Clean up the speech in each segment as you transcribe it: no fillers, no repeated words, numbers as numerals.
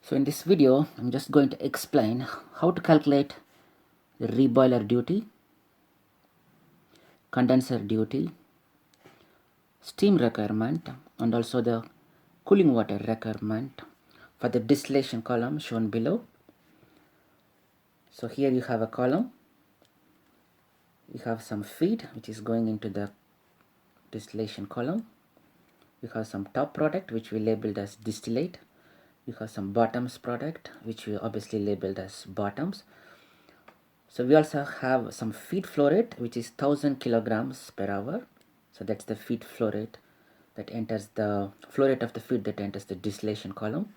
So in this video, I'm just going to explain how to calculate the reboiler duty, condenser duty, steam requirement, and also the cooling water requirement for the distillation column shown below. So here you have a column. You have some feed which is going into the distillation column. You have some top product which we labeled as distillate. You have some bottoms product which we obviously labeled as bottoms. So we also have some feed flow rate which is 1000 kilograms per hour. So that's the feed flow rate that enters the flow rate of the feed that enters the distillation column,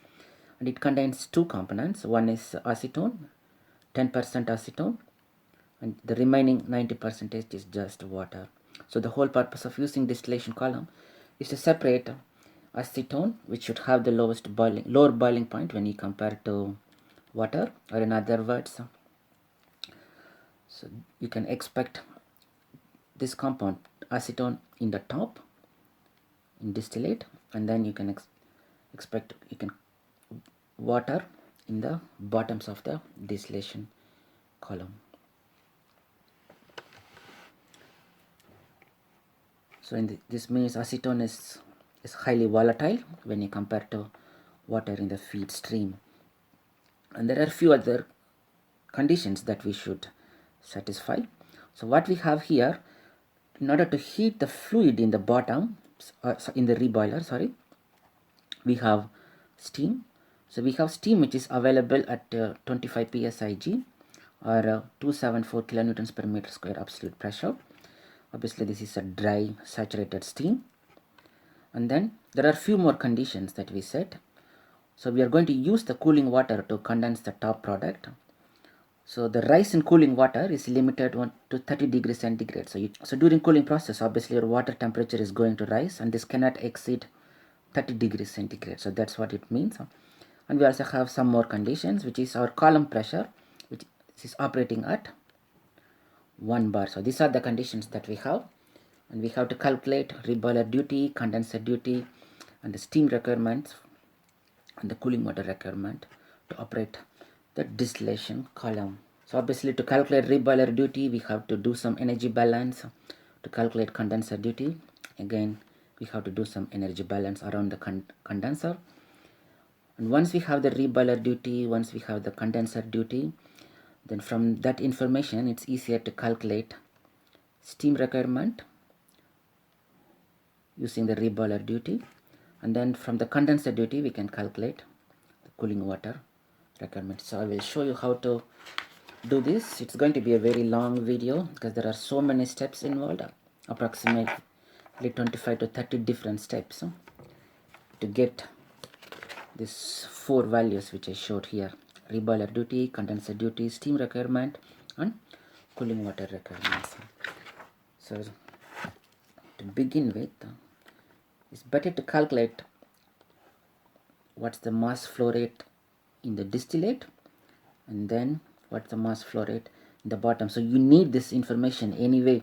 and it contains two components. One is acetone, 10% acetone, and the remaining 90% is just water. So the whole purpose of using distillation column is to separate acetone, which should have the lower boiling point when you compare to water, or in other words, so you can expect this compound acetone in the top in distillate, and then you can expect water in the bottoms of the distillation column. So this means acetone is highly volatile when you compare to water in the feed stream, and there are a few other conditions that we should satisfy. So what we have here, in order to heat the fluid in the bottom, in the reboiler, we have steam. So we have steam which is available at 25 psig, or 274 kilonewtons per meter square absolute pressure. Obviously this is a dry saturated steam. And then there are few more conditions that we set. So we are going to use the cooling water to condense the top product. So the rise in cooling water is limited to 30 degrees centigrade. So during cooling process, obviously your water temperature is going to rise, and this cannot exceed 30 degrees centigrade. So that's what it means. And we also have some more conditions, which is our column pressure, which is operating at 1 bar. So these are the conditions that we have, and we have to calculate reboiler duty, condenser duty, and the steam requirements and the cooling water requirement to operate the distillation column. So obviously to calculate reboiler duty, we have to do some energy balance. To calculate condenser duty, again we have to do some energy balance around the condenser. And once we have the reboiler duty, once we have the condenser duty, then from that information it's easier to calculate steam requirement using the reboiler duty, and then from the condenser duty we can calculate the cooling water requirement. So I will show you how to do this. It's going to be a very long video because there are so many steps involved, approximately 25 to 30 different steps to get these four values which I showed here: reboiler duty, condenser duty, steam requirement, and cooling water requirements. So to begin with, it's better to calculate what's the mass flow rate in the distillate, and then what's the mass flow rate in the bottom. So you need this information anyway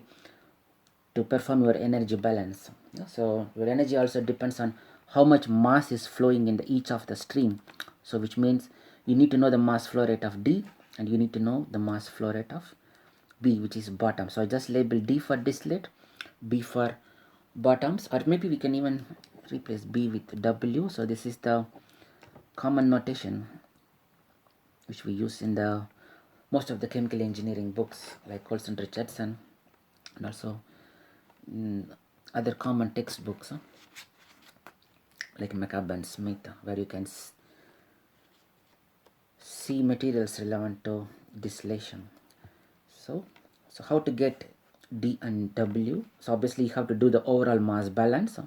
to perform your energy balance. So your energy also depends on how much mass is flowing in each of the stream. So which means you need to know the mass flow rate of D, and you need to know the mass flow rate of B, which is bottom. So I just label D for distillate, B for bottoms, or maybe we can even replace B with W. So this is the common notation which we use in the most of the chemical engineering books like Colson Richardson, and also other common textbooks like McCabe and Smith, where you can see materials relevant to distillation. So how to get D and W? So obviously you have to do the overall mass balance.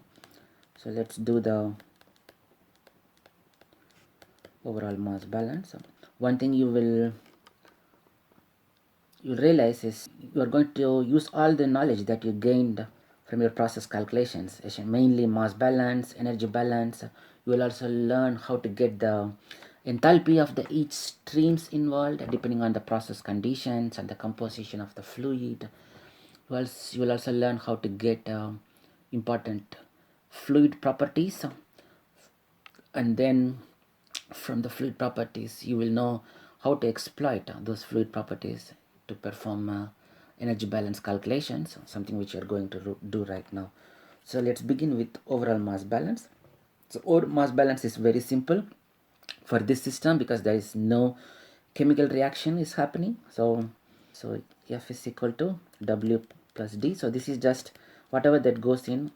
So let's do the overall mass balance. One thing you'll realize is you are going to use all the knowledge that you gained from your process calculations, mainly mass balance, energy balance. You will also learn how to get the enthalpy of the each streams involved depending on the process conditions and the composition of the fluid. You will also learn how to get important fluid properties, and then from the fluid properties, you will know how to exploit those fluid properties to perform energy balance calculations, something which you are going to do right now. So let's begin with overall mass balance. So overall mass balance is very simple for this system because there is no chemical reaction is happening. So F is equal to W plus D. So this is just whatever that goes in,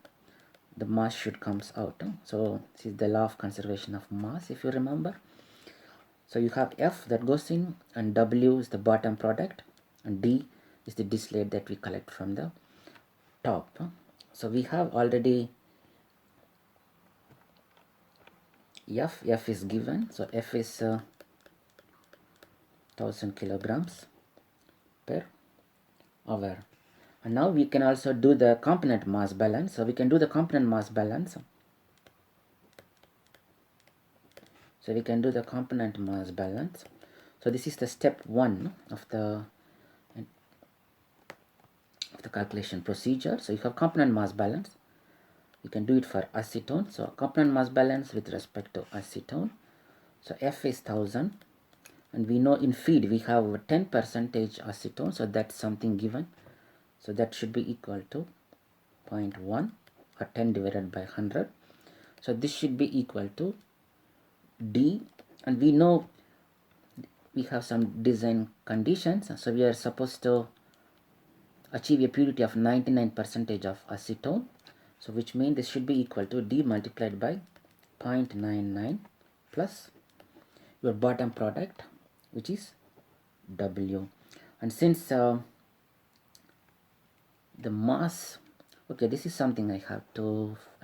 the mass should comes out. So this is the law of conservation of mass, if you remember. So you have F that goes in, and W is the bottom product, and D is the distillate that we collect from the top. So we have already F is given. So F is 1000 kilograms per hour. And now we can also do the component mass balance. So we can do the component mass balance. So this is the step 1 of the calculation procedure. So you have component mass balance. You can do it for acetone. So component mass balance with respect to acetone. So F is 1000, and we know in feed we have 10% acetone, so that's something given. So that should be equal to 0.1 or 10 divided by 100. So this should be equal to D, and we know we have some design conditions. So we are supposed to achieve a purity of 99% of acetone. So which means this should be equal to D multiplied by 0.99 plus your bottom product, which is W. And since the mass, okay, this is something I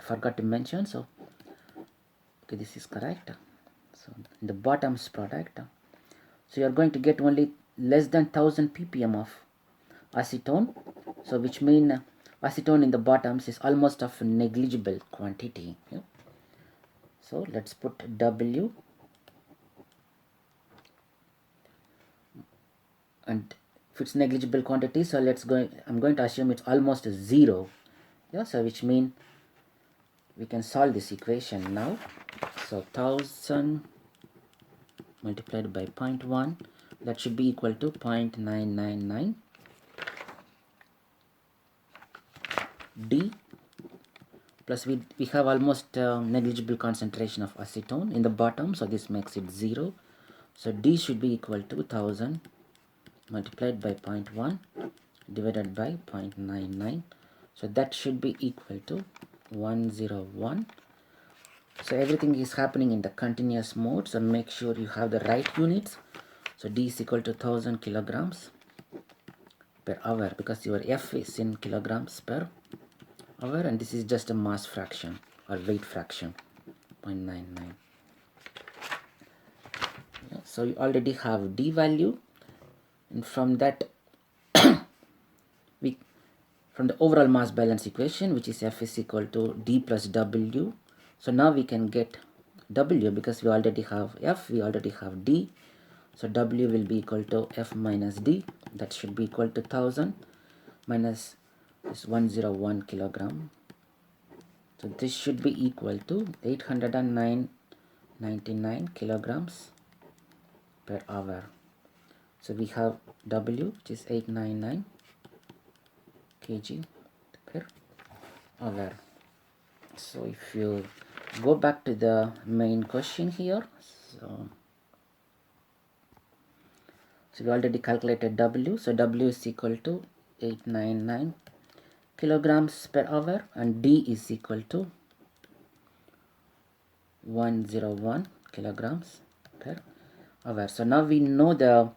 forgot to mention. So okay, this is correct. So in the bottom's product, so you are going to get only less than 1000 ppm of acetone. So which means acetone in the bottoms is almost of a negligible quantity. Yeah? So let's put W, and if it's negligible quantity, so I'm going to assume it's almost 0. Yeah, so which means we can solve this equation now. So 1000 multiplied by 0.1, that should be equal to 0.999 D plus we have almost negligible concentration of acetone in the bottom, so this makes it 0. So D should be equal to 1000 multiplied by 0.1 divided by 0.99. So that should be equal to 101. So everything is happening in the continuous mode, so make sure you have the right units. So D is equal to 1000 kilograms per hour because your F is in kilograms per hour, and this is just a mass fraction or weight fraction, 0.99. Yeah, so you already have D value, and from that from the overall mass balance equation, which is F is equal to D plus W. So now we can get W because we already have F, we already have D. So W will be equal to F minus D, that should be equal to 1000 minus this 101 kilogram. So this should be equal to 809.99 kilograms per hour. So we have W, which is 899 kg per hour. So if you go back to the main question here, so we already calculated W. So W is equal to 899 kilograms per hour, and D is equal to 101 kilograms per hour. So now we know the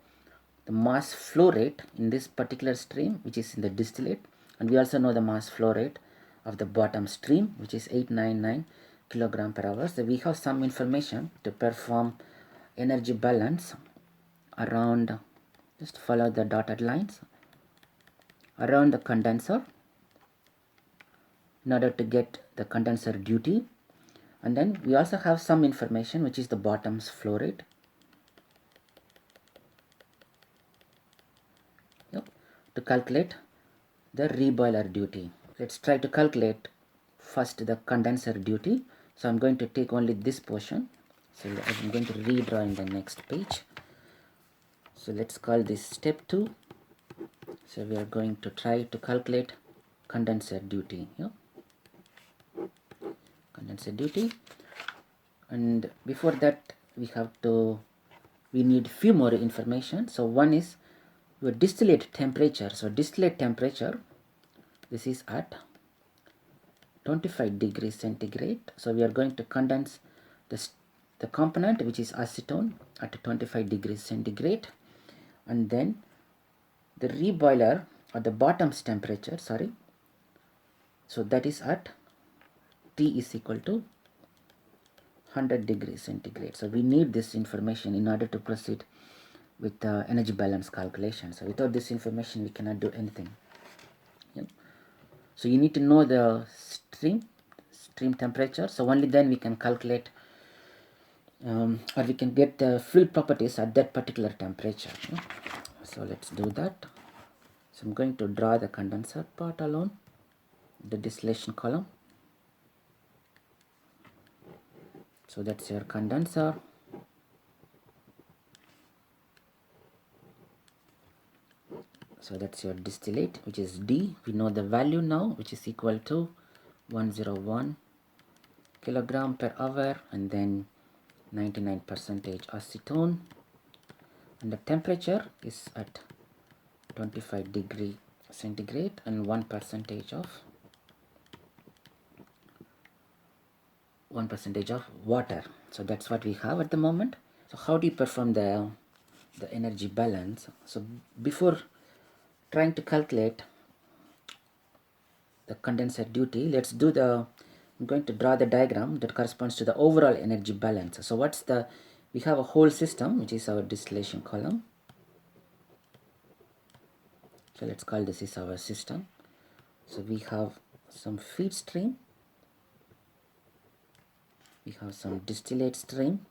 mass flow rate in this particular stream, which is in the distillate, and we also know the mass flow rate of the bottom stream, which is 899 kilogram per hour. So we have some information to perform energy balance around, just follow the dotted lines, around the condenser in order to get the condenser duty. And then we also have some information which is the bottom's flow rate. Yep. To calculate the reboiler duty. Let's try to calculate first the condenser duty. So I'm going to take only this portion. So I'm going to redraw in the next page. So let's call this step 2. So we are going to try to calculate condenser duty. Condenser duty, and before that we need few more information. So one is your distillate temperature. So distillate temperature, this is at 25 degrees centigrade. So we are going to condense the component, which is acetone, at 25 degrees centigrade, and then the reboiler or the bottom's temperature, so that is at T is equal to 100 degrees centigrade. So we need this information in order to proceed with the energy balance calculation. So without this information we cannot do anything. So you need to know the stream temperature, so only then we can calculate or we can get the fluid properties at that particular temperature. So let's do that. So I'm going to draw the condenser part alone, the distillation column. So that's your condenser. So that's your distillate, which is D. We know the value now, which is equal to 101 kilogram per hour, and then 99% acetone, and the temperature is at 25 degree centigrade and 1% of water. So that's what we have at the moment. So how do you perform the energy balance? So before trying to calculate the condenser duty, I'm going to draw the diagram that corresponds to the overall energy balance. So we have a whole system, which is our distillation column. So let's call this is our system. So we have some feed stream, we have some distillate stream,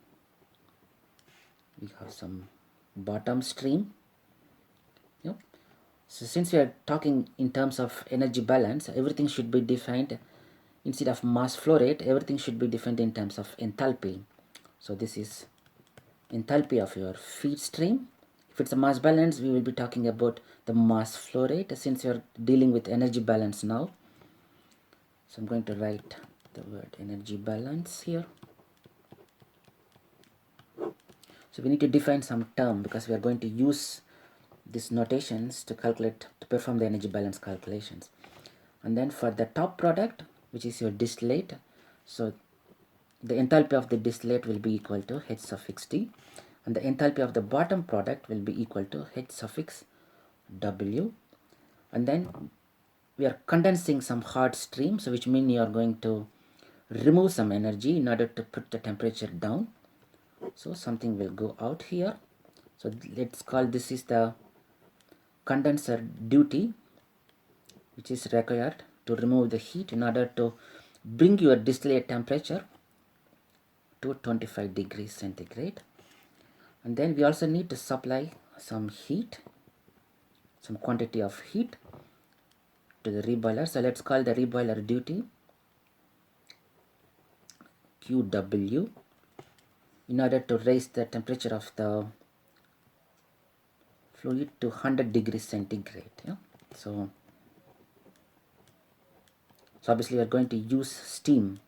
we have some bottom stream. So since we are talking in terms of energy balance, everything should be defined, instead of mass flow rate, everything should be defined in terms of enthalpy. So this is enthalpy of your feed stream. If it's a mass balance, we will be talking about the mass flow rate, since you're dealing with energy balance now. So I'm going to write the word energy balance here. So we need to define some term, because we are going to use these notations to perform the energy balance calculations. And then for the top product, which is your distillate, so the enthalpy of the distillate will be equal to H suffix D, and the enthalpy of the bottom product will be equal to H suffix W. And then we are condensing some hot stream, so which means you are going to remove some energy in order to put the temperature down. So something will go out here. So let's call this is the condenser duty, which is required to remove the heat in order to bring your distillate temperature to 25 degrees centigrade. And then we also need to supply some heat, some quantity of heat to the reboiler. So let's call the reboiler duty QW in order to raise the temperature of the fluid to 100 degrees centigrade. So obviously we are going to use steam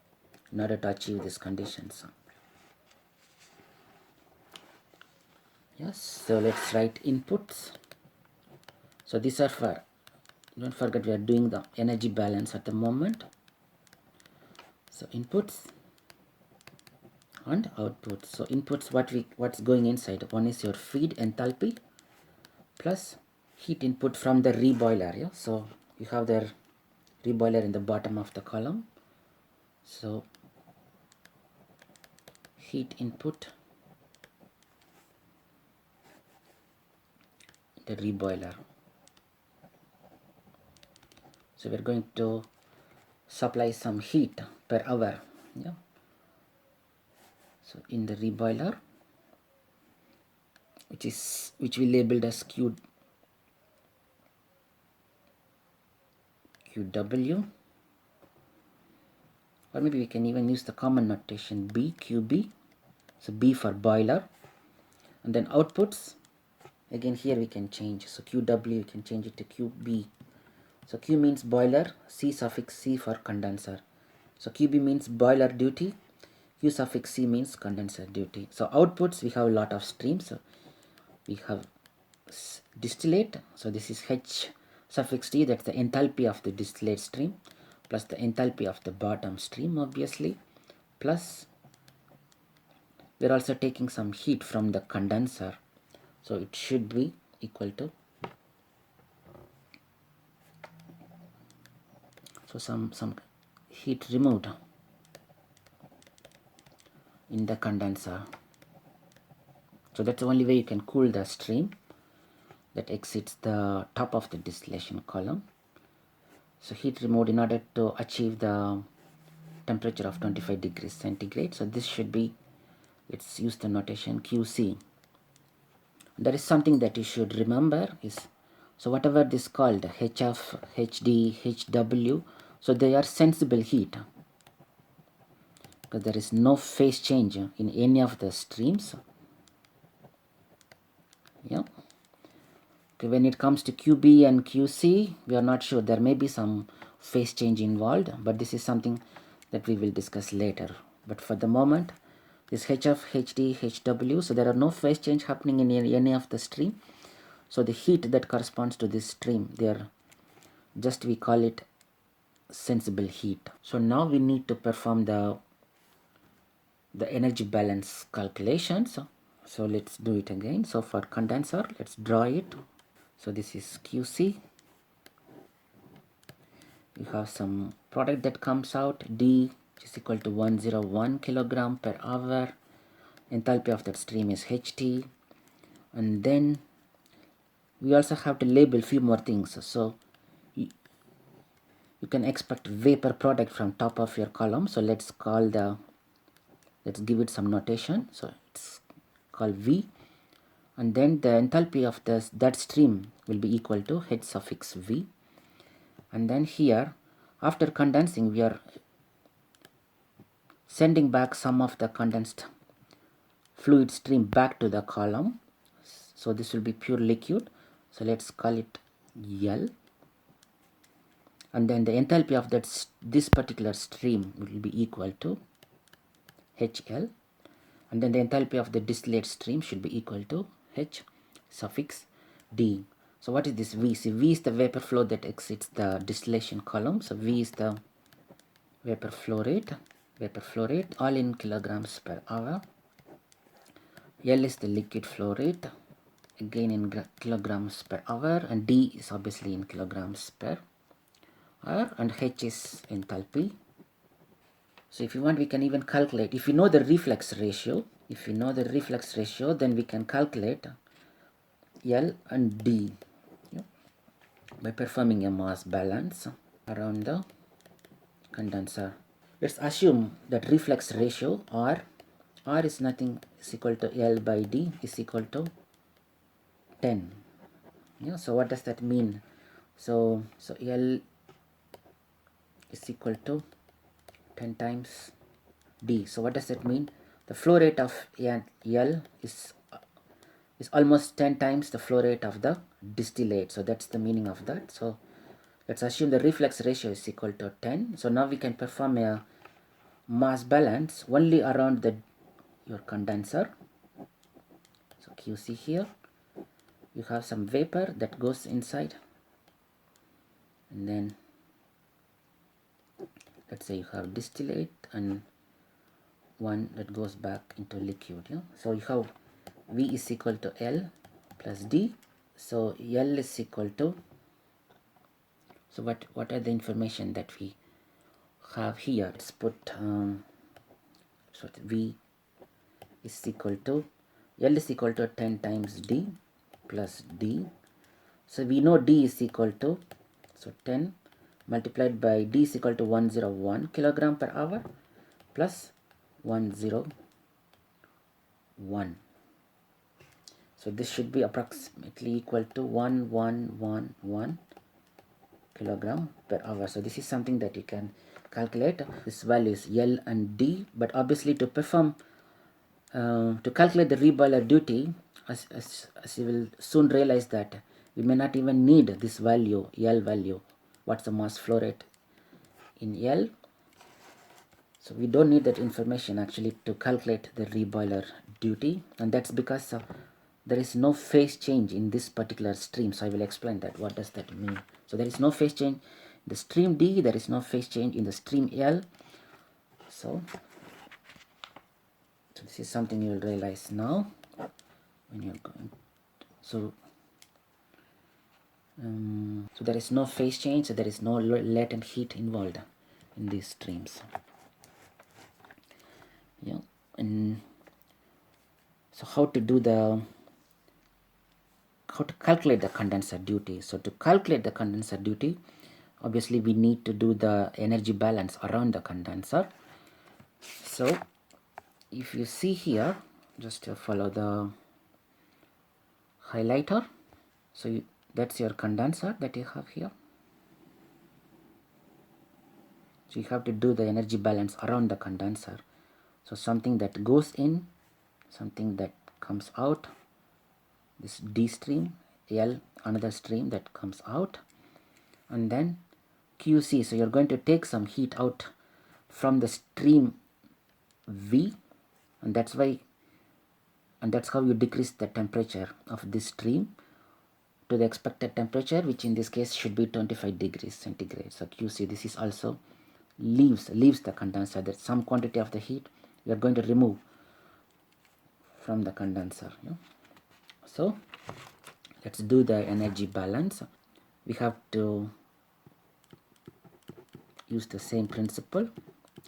in order to achieve these conditions. Yes, so let's write inputs. So these are for, don't forget we are doing the energy balance at the moment. So inputs and outputs. So inputs, what's going inside. One is your feed enthalpy plus heat input from the reboiler. So you have the reboiler in the bottom of the column. So heat input, the reboiler. So we're going to supply some heat per hour. So in the reboiler, which we labeled as QW, or maybe we can even use the common notation BQB. So B for boiler. And then outputs, again here we can change. So QW, you can change it to QB. So Q means boiler, C suffix C for condenser. So QB means boiler duty, Q suffix C means condenser duty. So outputs, we have a lot of streams. So we have distillate, so this is H suffix T, that's the enthalpy of the distillate stream, plus the enthalpy of the bottom stream obviously, plus we're also taking some heat from the condenser, so it should be equal to, so some heat removed in the condenser. So that's the only way you can cool the stream that exits the top of the distillation column. So heat removed in order to achieve the temperature of 25 degrees centigrade. So this should be, let's use the notation QC. There is something that you should remember is, so whatever this called HF, HD, HW, so they are sensible heat because there is no phase change in any of the streams. Yeah. Okay, when it comes to QB and QC, we are not sure. There may be some phase change involved, but this is something that we will discuss later. But for the moment, this HF, HD, HW, so there are no phase change happening in any of the stream. So the heat that corresponds to this stream, they are just, we call it sensible heat. So now we need to perform the energy balance calculations. So let's do it again. So for condenser, let's draw it. So this is QC. You have some product that comes out, D is equal to 101 kilogram per hour. Enthalpy of that stream is HT. And then we also have to label few more things. So you can expect vapor product from top of your column. So let's give it some notation. So it's called V. And then the enthalpy of that stream will be equal to H suffix V. And then here, after condensing, we are sending back some of the condensed fluid stream back to the column. So this will be pure liquid. So let's call it L. And then the enthalpy of this particular stream will be equal to HL. And then the enthalpy of the distillate stream should be equal to H suffix D. So what is this V? See, V is the vapor flow that exits the distillation column. So V is the vapor flow rate, all in kilograms per hour. L is the liquid flow rate, again in kilograms per hour, and D is obviously in kilograms per hour, and H is enthalpy. So if you want, we can even calculate, if you know the reflex ratio, then we can calculate L and D, yeah, by performing a mass balance around the condenser. Let's assume that reflex ratio R is nothing, is equal to L by D is equal to 10. Yeah, so what does that mean? So L is equal to 10 times D. So what does that mean? The flow rate of L is almost 10 times the flow rate of the distillate. So that's the meaning of that. So let's assume the reflex ratio is equal to 10. So now we can perform a mass balance only around your condenser. So QC here, you have some vapor that goes inside, and then let's say you have distillate and one that goes back into liquid. Yeah? So you have V is equal to L plus D. So L is equal to, so what are the information that we have here? Let's put so V is equal to, L is equal to 10 times D plus D. So we know D is equal to, so 10 multiplied by D is equal to 101 kilogram per hour plus 101. So this should be approximately equal to 1111 kilogram per hour. So this is something that you can calculate. This value is L and D, but obviously to perform To calculate the reboiler duty, as you will soon realize that we may not even need this value, L value. What's the mass flow rate in L? So we don't need that information actually to calculate the reboiler duty, and that's because there is no phase change in this particular stream. So I will explain that. What does that mean? So there is no phase change in the stream D, there is no phase change in the stream L. So this is something you will realize now when you're going. So there is no phase change, so there is no latent heat involved in these streams. Yeah, and so how to calculate the condenser duty? So to calculate the condenser duty, obviously we need to do the energy balance around the condenser. So if you see here, just follow the highlighter. So that's your condenser that you have here. So you have to do the energy balance around the condenser. So something that goes in, something that comes out, this D stream, L, another stream that comes out, and then QC. So you're going to take some heat out from the stream V, and that's how you decrease the temperature of this stream to the expected temperature, which in this case should be 25 degrees centigrade. So QC, this is also leaves the condenser. That some quantity of the heat we are going to remove from the condenser. Yeah? So let's do the energy balance. We have to use the same principle.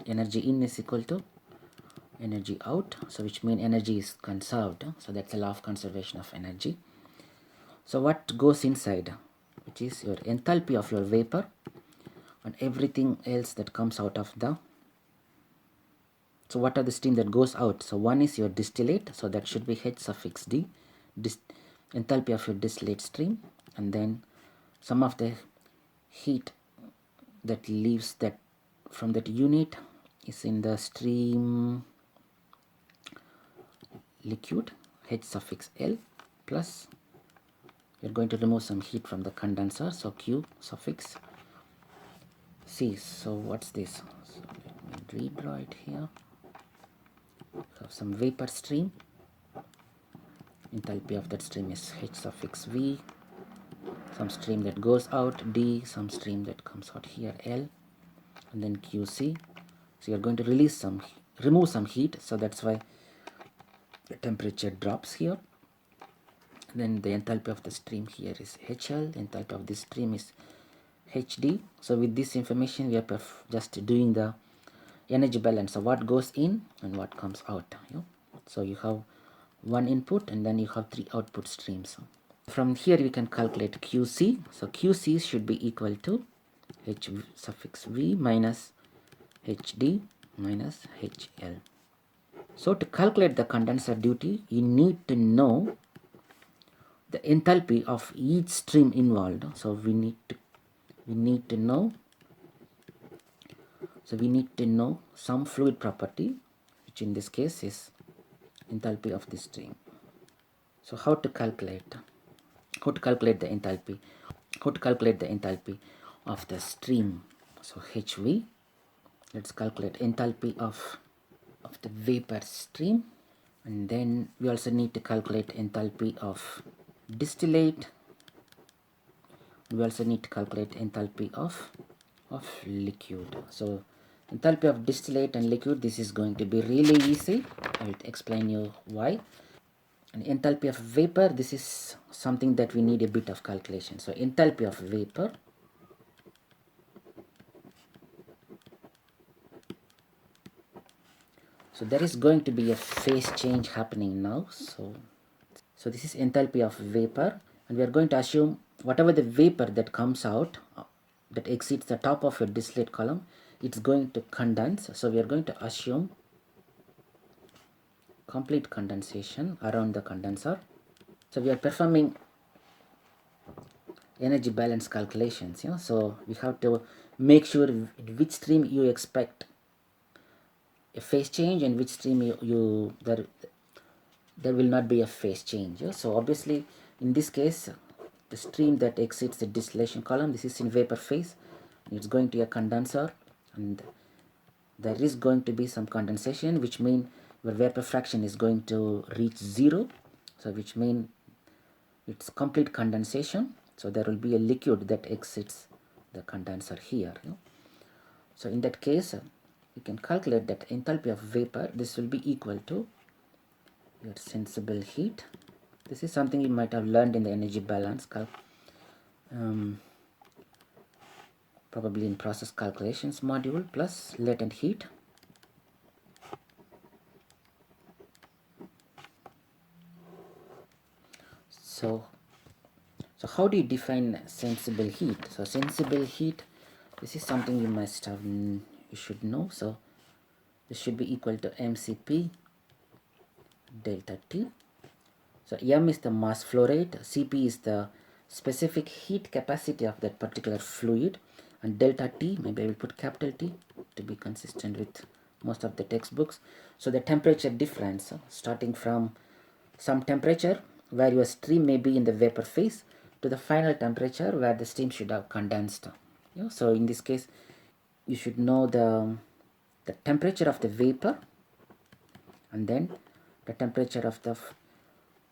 Energy in is equal to energy out, so which means energy is conserved. So that's a law of conservation of energy. So what goes inside, which is your enthalpy of your vapor and everything else that comes out of the. So what are the stream that goes out? So one is your distillate, so that should be H suffix D, enthalpy of your distillate stream, and then some of the heat that leaves that from that unit is in the stream liquid, H suffix L, plus you're going to remove some heat from the condenser, so Q suffix C. So what's this? So let me read right here. We have some vapor stream, enthalpy of that stream is H suffix V, some stream that goes out D, some stream that comes out here L, and then QC. So you're going to remove some heat, so that's why the temperature drops here. Then the enthalpy of the stream here is HL, the enthalpy of this stream is HD. So with this information we are just doing the energy balance, so what goes in and what comes out. Yeah? So you have one input and then you have three output streams. From here we can calculate QC. So QC should be equal to H suffix V minus HD minus HL. So to calculate the condenser duty, you need to know the enthalpy of each stream involved. So we need to know some fluid property, which in this case is enthalpy of the stream. So how to calculate the enthalpy? How to calculate the enthalpy of the stream? So HV. Let's calculate enthalpy of the vapor stream, and then we also need to calculate enthalpy of distillate. We also need to calculate enthalpy of liquid. So enthalpy of distillate and liquid, this is going to be really easy. I will explain you why. And enthalpy of vapor, this is something that we need a bit of calculation. So enthalpy of vapor, so there is going to be a phase change happening now. So this is enthalpy of vapor, and we are going to assume whatever the vapor that comes out that exceeds the top of your distillate column, it's going to condense. So we are going to assume complete condensation around the condenser. So we are performing energy balance calculations. Yeah? So we have to make sure in which stream you expect a phase change and which stream there will not be a phase change. So obviously in this case, the stream that exits the distillation column, this is in vapor phase, it's going to a condenser, and there is going to be some condensation, which means your vapor fraction is going to reach 0, so which means it's complete condensation. So there will be a liquid that exits the condenser here. So in that case, you can calculate that enthalpy of vapor. This will be equal to your sensible heat. This is something you might have learned in the energy balance probably in process calculations module, plus latent heat. So how do you define sensible heat? So sensible heat, this is something you must have, you should know. So this should be equal to mcp delta T. So m is the mass flow rate, Cp is the specific heat capacity of that particular fluid, and delta T, maybe I will put capital T to be consistent with most of the textbooks. So the temperature difference starting from some temperature where your stream may be in the vapor phase to the final temperature where the steam should have condensed. So in this case, you should know the temperature of the vapor, and then the temperature of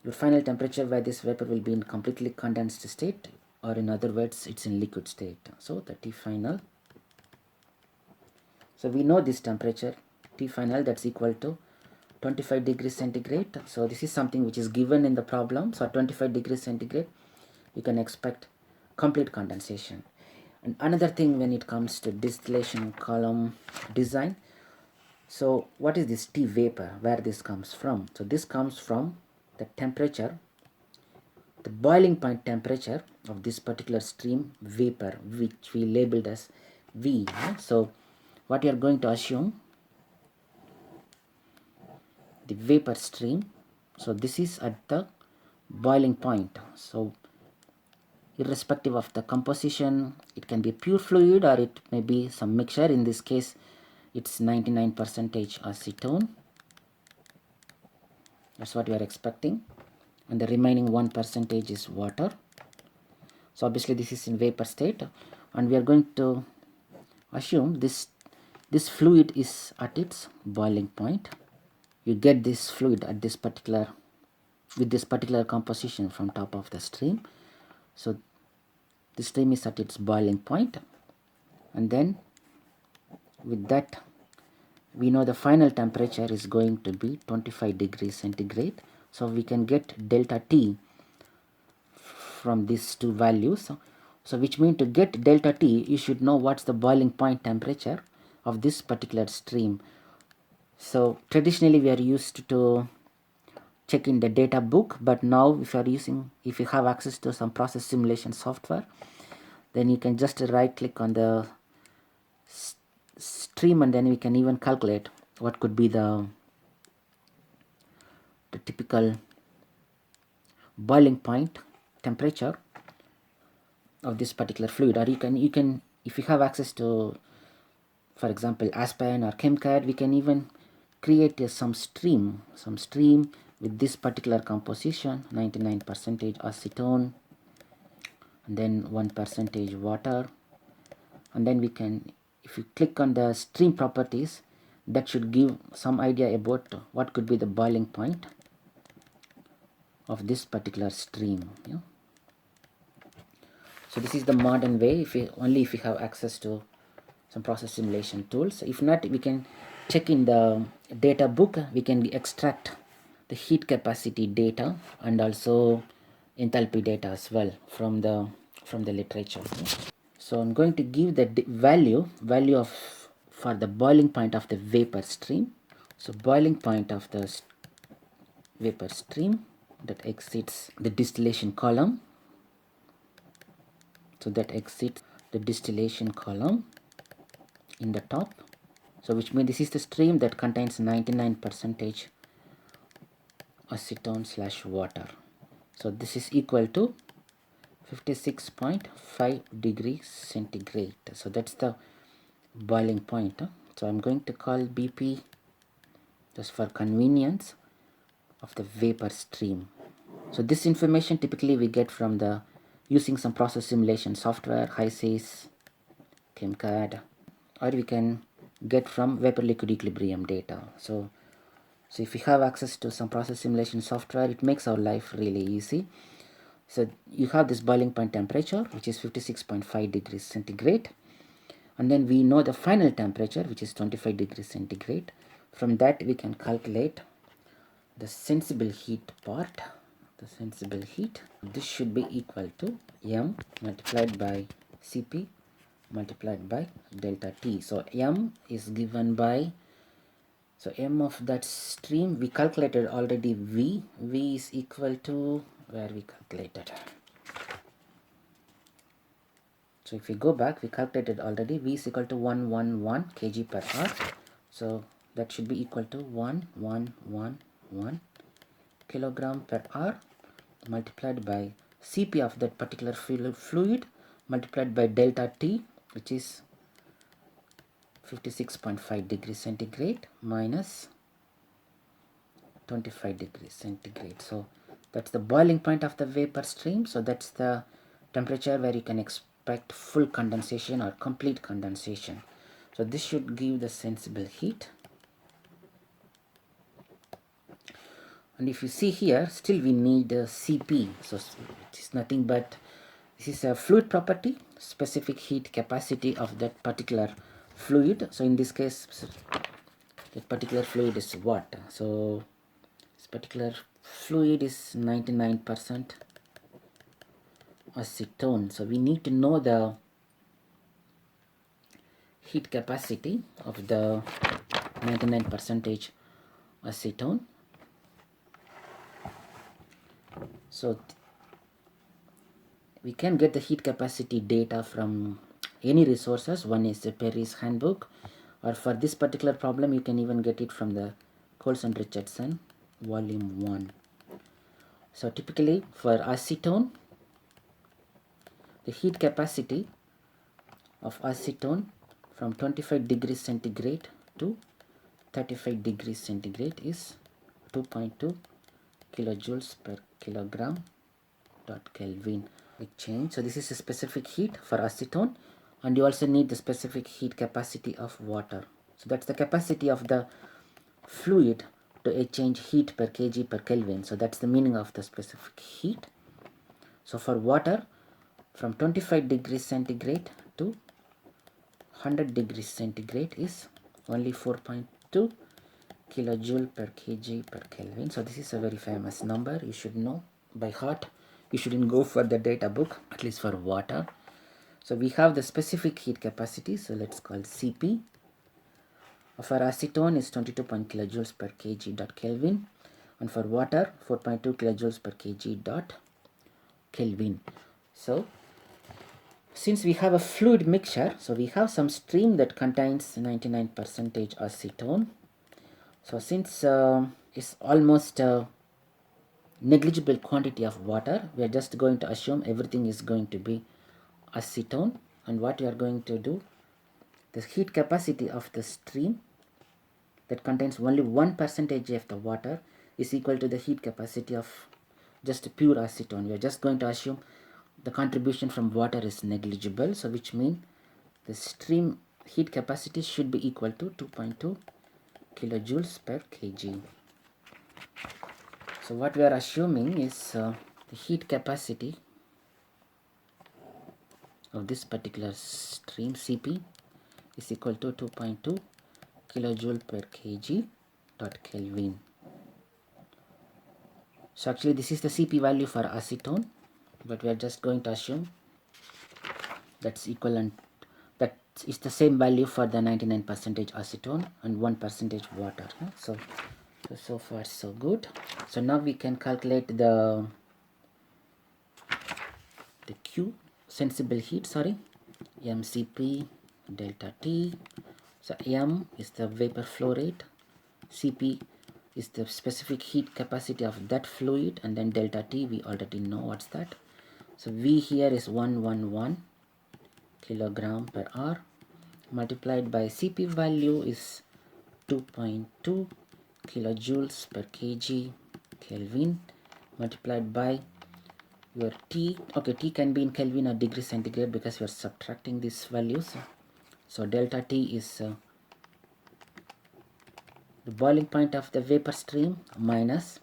your final temperature where this vapor will be in completely condensed state, or in other words, it's in liquid state. So the T final. So we know this temperature T final, that's equal to 25 degrees centigrade. So this is something which is given in the problem. So at 25 degrees centigrade, you can expect complete condensation. And another thing when it comes to distillation column design, so what is this T vapor, where this comes from? So this comes from the temperature, the boiling point temperature of this particular stream vapor, which we labeled as V. So what you are going to assume, the vapor stream, so this is at the boiling point. So irrespective of the composition, it can be pure fluid or it may be some mixture. In this case, it's 99% acetone. That's what we are expecting, and the remaining 1% is water. So obviously this is in vapor state, and we are going to assume this fluid is at its boiling point. You get this fluid at this particular, with this particular composition from top of the stream. So the stream is at its boiling point, and then with that we know the final temperature is going to be 25 degrees centigrade. So we can get delta T from these two values. So which means to get delta T, you should know what's the boiling point temperature of this particular stream. So traditionally we are used to check in the data book, but now if you have access to some process simulation software, then you can just right click on the stream, and then we can even calculate what could be the typical boiling point temperature of this particular fluid. Or you can if you have access to, for example, Aspen or ChemCAD, we can even create some stream with this particular composition, 99% acetone, and then 1% water, and then we can, if you click on the stream properties, that should give some idea about what could be the boiling point of this particular stream. So this is the modern way, if you have access to some process simulation tools. If not, we can check in the data book. We can extract the heat capacity data and also enthalpy data as well from the literature. So I'm going to give the value of for the boiling point of the vapor stream. So boiling point of the vapor stream that exits the distillation column. So that exits the distillation column in the top. So which means this is the stream that contains 99% acetone / water. So this is equal to 56.5 degrees centigrade. So that's the boiling point. So I'm going to call BP, just for convenience, of the vapor stream. So this information typically we get from the using some process simulation software, HYSYS, ChemCAD, or we can get from vapor liquid equilibrium data. So if we have access to some process simulation software, it makes our life really easy. So you have this boiling point temperature, which is 56.5 degrees centigrade, and then we know the final temperature, which is 25 degrees centigrade. From that we can calculate the sensible heat part. The sensible heat, this should be equal to m multiplied by Cp multiplied by delta T. So m is given by, so m of that stream we calculated already. V is equal to, where we calculated, so if we go back, we calculated already, V is equal to 111 kg per hour. So that should be equal to 1111 kilogram per hour multiplied by Cp of that particular fluid multiplied by delta T, which is 56.5 degrees centigrade minus 25 degrees centigrade. So that's the boiling point of the vapor stream. So that's the temperature where you can expect full condensation or complete condensation. So this should give the sensible heat. And if you see here, still we need Cp. So it is nothing but, this is a fluid property, specific heat capacity of that particular fluid. So in this case, that particular fluid is what? So this particular fluid is 99% acetone. So we need to know the heat capacity of the 99% acetone. So we can get the heat capacity data from any resources. One is the Perry's handbook, or for this particular problem you can even get it from the Coulson Richardson volume 1. So typically for acetone, the heat capacity of acetone from 25 degrees centigrade to 35 degrees centigrade is 2.2 kilojoules per kilogram dot Kelvin. Change. So this is a specific heat for acetone, and you also need the specific heat capacity of water. So that's the capacity of the fluid to exchange heat per kg per Kelvin. So that's the meaning of the specific heat. So for water, from 25 degrees centigrade to 100 degrees centigrade is only 4.2 kilojoule per kg per Kelvin. So this is a very famous number, you should know by heart. You shouldn't go for the data book, at least for water. So we have the specific heat capacity, so let's call Cp. For acetone is 22 kilojoules per kg dot Kelvin, and for water 4.2 kilojoules per kg dot Kelvin. So since we have a fluid mixture, so we have some stream that contains 99% acetone. So since it's almost negligible quantity of water, we are just going to assume everything is going to be acetone. And what we are going to do, the heat capacity of the stream that contains only 1% of the water is equal to the heat capacity of just pure acetone. We are just going to assume the contribution from water is negligible, so which means the stream heat capacity should be equal to 2.2 kilojoules per kg. So what we are assuming is the heat capacity of this particular stream Cp is equal to 2.2 kilojoule per kg dot Kelvin. So actually this is the Cp value for acetone, but we are just going to assume that's equivalent, that is the same value for the 99% acetone and 1% water. So far so good. So now we can calculate the Q, sensible heat, mCp delta T. So m is the vapor flow rate, Cp is the specific heat capacity of that fluid, and then delta T we already know what's that. So V here is 111 kilogram per hour multiplied by Cp value is 2.2 kilojoules per kg Kelvin multiplied by your T. Okay, T can be in Kelvin or degree centigrade because we are subtracting these values. So delta T is the boiling point of the vapor stream minus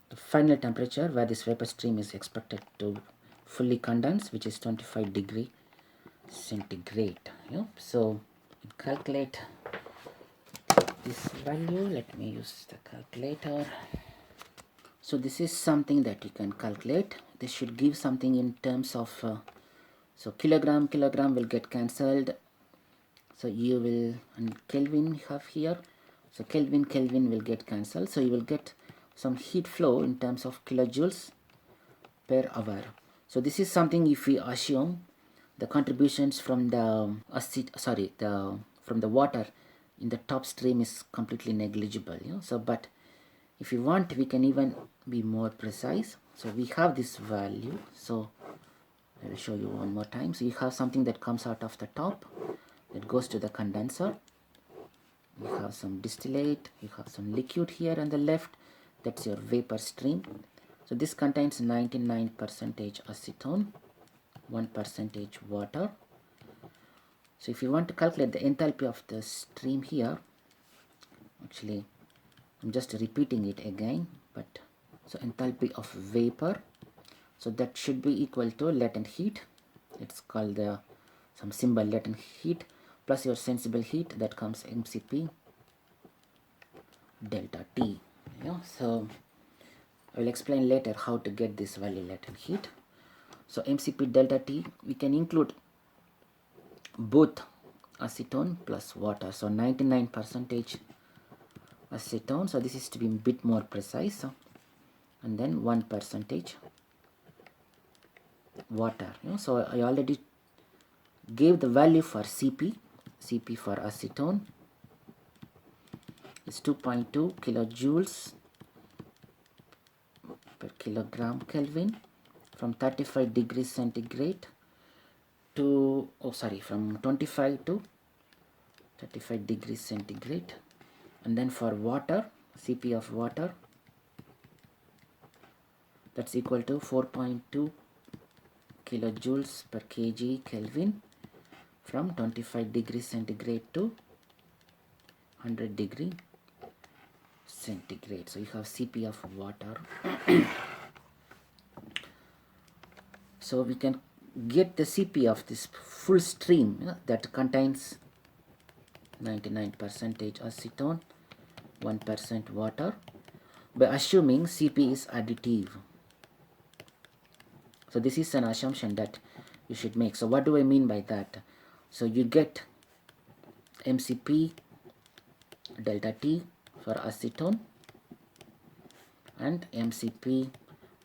the final temperature where this vapor stream is expected to fully condense, which is 25 degree centigrade. Yeah? So calculate this value. Let me use the calculator. So this is something that you can calculate. This should give something in terms of so kilogram will get cancelled. So you will, and Kelvin you have here, so Kelvin will get cancelled. So you will get some heat flow in terms of kilojoules per hour. So this is something if we assume the contributions from the from the water in the top stream is completely negligible. So but if you want, we can even be more precise. So we have this value. So I will show you one more time. So you have something that comes out of the top that goes to the condenser. You have some distillate, you have some liquid here on the left, that's your vapor stream. So this contains 99% acetone, 1% water. So if you want to calculate the enthalpy of the stream here, actually I'm just repeating it again, but so enthalpy of vapor, so that should be equal to latent heat. It's called the some symbol latent heat plus your sensible heat, that comes MCP delta T. So I will explain later how to get this value latent heat. So MCP delta T, we can include both acetone plus water. So 99% acetone, so this is to be a bit more precise, and then 1% water. So I already gave the value for CP for acetone is 2.2 kilojoules per kilogram Kelvin from 35 degrees centigrade to, from 25 to 35 degrees centigrade. And then for water, CP of water, that's equal to 4.2 kilojoules per kg Kelvin from 25 degrees centigrade to 100 degree centigrade. So you have CP of water. So we can get the CP of this full stream that contains 99% acetone, 1% water, by assuming CP is additive. So this is an assumption that you should make. So what do I mean by that? So you get MCP delta T for acetone and MCP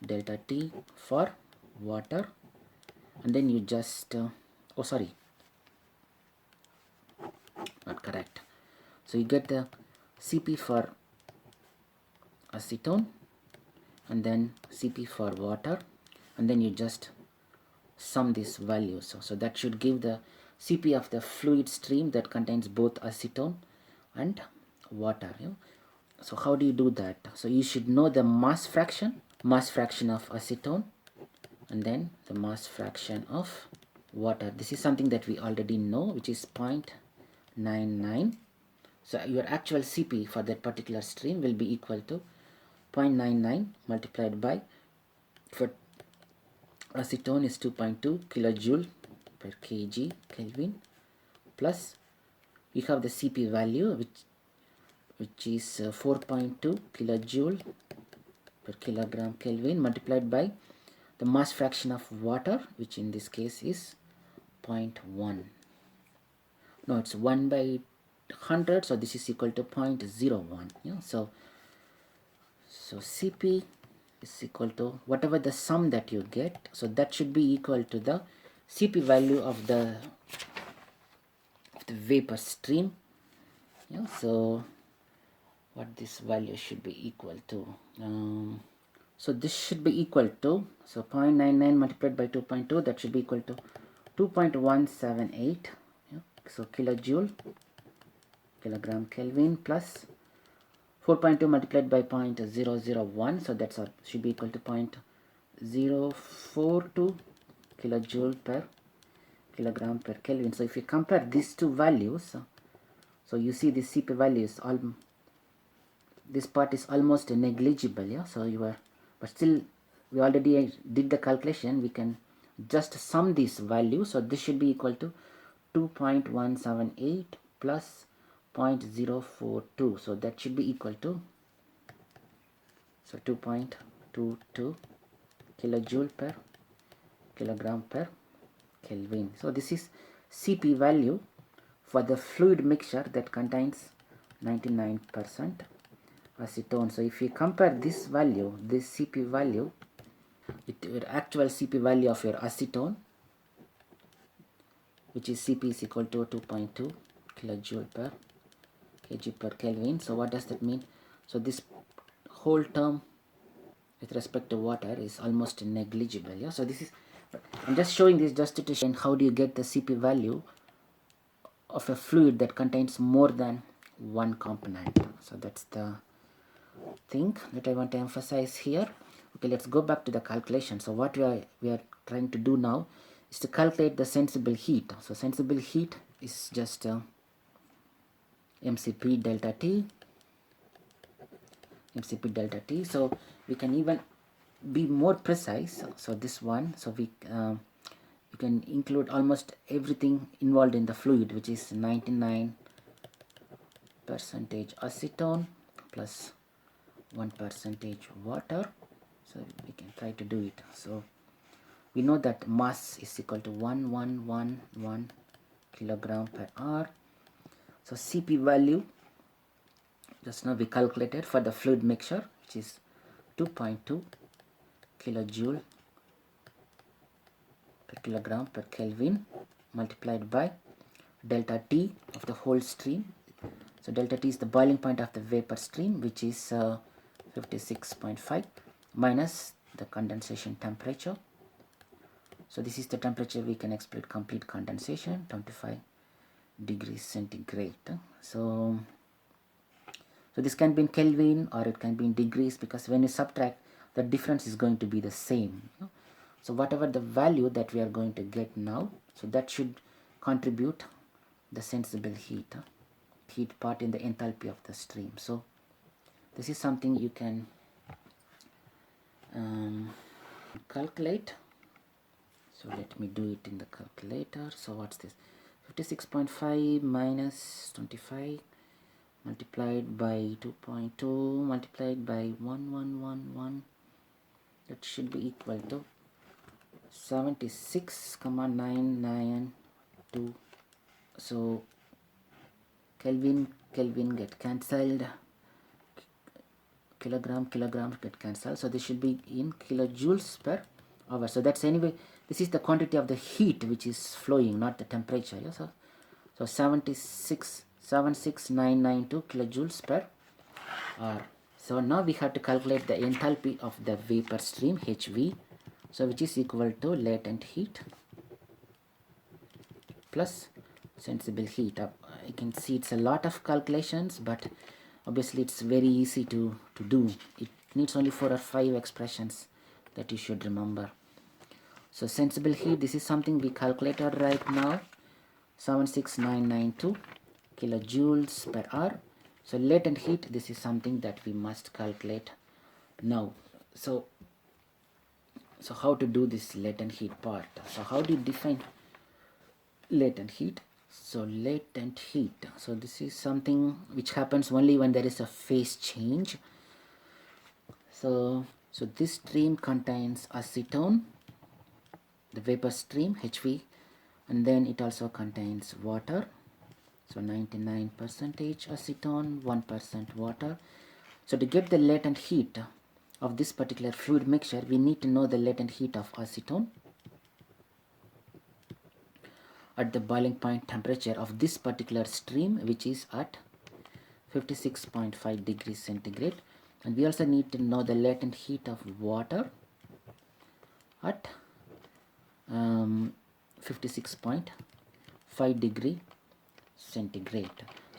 delta T for water, and then you just not correct. So you get the CP for acetone and then CP for water, and then you just sum these values. So that should give the CP of the fluid stream that contains both acetone and water. So how do you do that? So you should know the mass fraction of acetone and then the mass fraction of water. This is something that we already know, which is 0.99. So your actual CP for that particular stream will be equal to 0.99 multiplied by, for acetone is 2.2 kilojoule per kg Kelvin, plus you have the CP value which is 4.2 kilojoule per kilogram Kelvin multiplied by the mass fraction of water, which in this case is 0.1. No, it's 1 by 100, so this is equal to 0.01. So CP is equal to whatever the sum that you get, so that should be equal to the CP value of the vapor stream. So what this value should be equal to, so this should be equal to, so 0.99 multiplied by 2.2, that should be equal to 2.178. So kilojoule kilogram Kelvin plus 4.2 multiplied by 0.001, so that's should be equal to 0.042 kilojoule per kilogram per Kelvin. So if you compare these two values, so you see the CP value is this part is almost negligible, yeah. So but still we already did the calculation. We can just sum these values. So this should be equal to 2.178 plus 0.042. So that should be equal to 2.22 kilojoule per kilogram per Kelvin. So this is CP value for the fluid mixture that contains 99% acetone. So if you compare this value, this CP value, with your actual CP value of your acetone, which is CP is equal to 2.2 kilojoule per kg per Kelvin. So what does that mean? So this whole term with respect to water is almost negligible, yeah. So this is, I'm just showing this just to show how do you get the CP value of a fluid that contains more than one component. So that's the thing that I want to emphasize here. Okay, let's go back to the calculation. So what we are trying to do now is to calculate the sensible heat. So sensible heat is just MCP delta T. MCP delta T. So we can even be more precise. So this one, so we you can include almost everything involved in the fluid, which is 99% acetone plus 1% water. So we can try to do it. So we know that mass is equal to 1111 kilogram per hour. So CP value just now we calculated for the fluid mixture, which is 2.2 kilojoule per kilogram per Kelvin multiplied by delta T of the whole stream. So delta T is the boiling point of the vapor stream, which is 56.5 minus the condensation temperature. So this is the temperature we can expect complete condensation, 25 degrees centigrade. So this can be in Kelvin or it can be in degrees, because when you subtract, the difference is going to be the same. So whatever the value that we are going to get now, so that should contribute the sensible heat part in the enthalpy of the stream. So this is something you can calculate. So let me do it in the calculator. So what's this? 56.5 minus 25 multiplied by 2.2 multiplied by 1111, that should be equal to 76,992. so Kelvin get cancelled, kilogram get cancelled, so this should be in kilojoules per hour. So that's, anyway, this is the quantity of the heat which is flowing, not the temperature. Yeah? So 76,992 kilojoules per hour. So now we have to calculate the enthalpy of the vapor stream, HV, so which is equal to latent heat plus sensible heat. You can see it's a lot of calculations, but obviously it's very easy to do. It needs only 4 or 5 expressions that you should remember. So sensible heat, this is something we calculated right now, 76992 kilojoules per hour. So latent heat, this is something that we must calculate now. So how to do this latent heat part? So how do you define latent heat? So latent heat, so this is something which happens only when there is a phase change. So this stream contains acetone, the vapor stream HV, and then it also contains water. So 99% acetone, 1% water. So to get the latent heat of this particular fluid mixture, we need to know the latent heat of acetone at the boiling point temperature of this particular stream, which is at 56.5 degrees centigrade. And we also need to know the latent heat of water at 56.5 degree centigrade.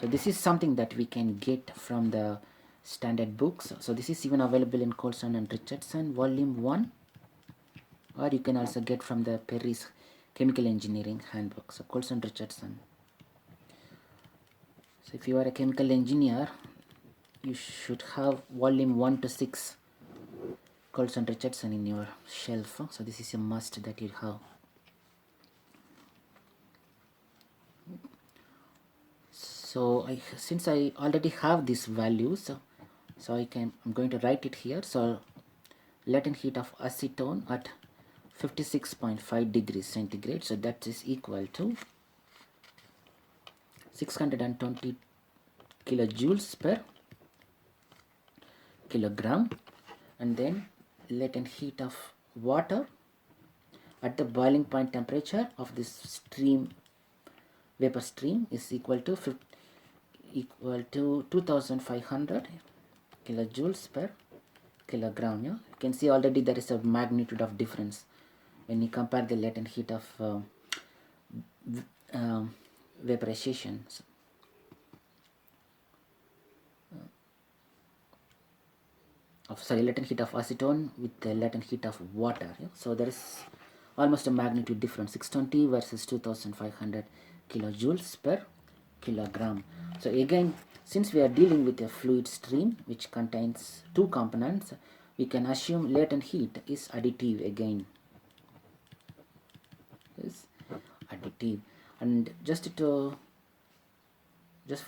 So this is something that we can get from the standard books. So this is even available in Colson and Richardson volume 1, or you can also get from the Perry's Chemical Engineering Handbook. So Colson Richardson. So if you are a chemical engineer, you should have volume 1 to 6 Colson Richardson in your shelf. So this is a must that you have. So since I already have these values, so I'm going to write it here. So latent heat of acetone at 56.5 degrees centigrade, so that is equal to 620 kilojoules per kilogram. And then latent heat of water at the boiling point temperature of this stream, vapor stream, is equal to 2500 kilojoules per kilogram. Yeah? You can see already there is a magnitude of difference when you compare the latent heat of vaporization. Latent heat of acetone with the latent heat of water. Yeah? So there is almost a magnitude difference, 620 versus 2500 kilojoules per kilogram. So again, since we are dealing with a fluid stream which contains two components, we can assume latent heat is additive again. Is additive. And just for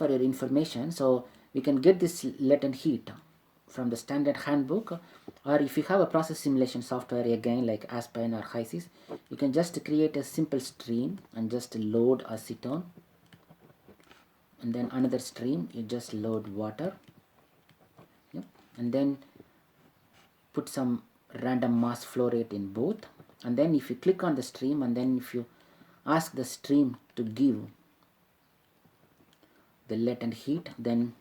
your information, so we can get this latent heat from the standard handbook, or if you have a process simulation software again like Aspen or HYSYS, you can just create a simple stream and just load acetone, and then another stream you just load water. Yep. And then put some random mass flow rate in both, and then if you click on the stream and then if you ask the stream to give the latent heat, then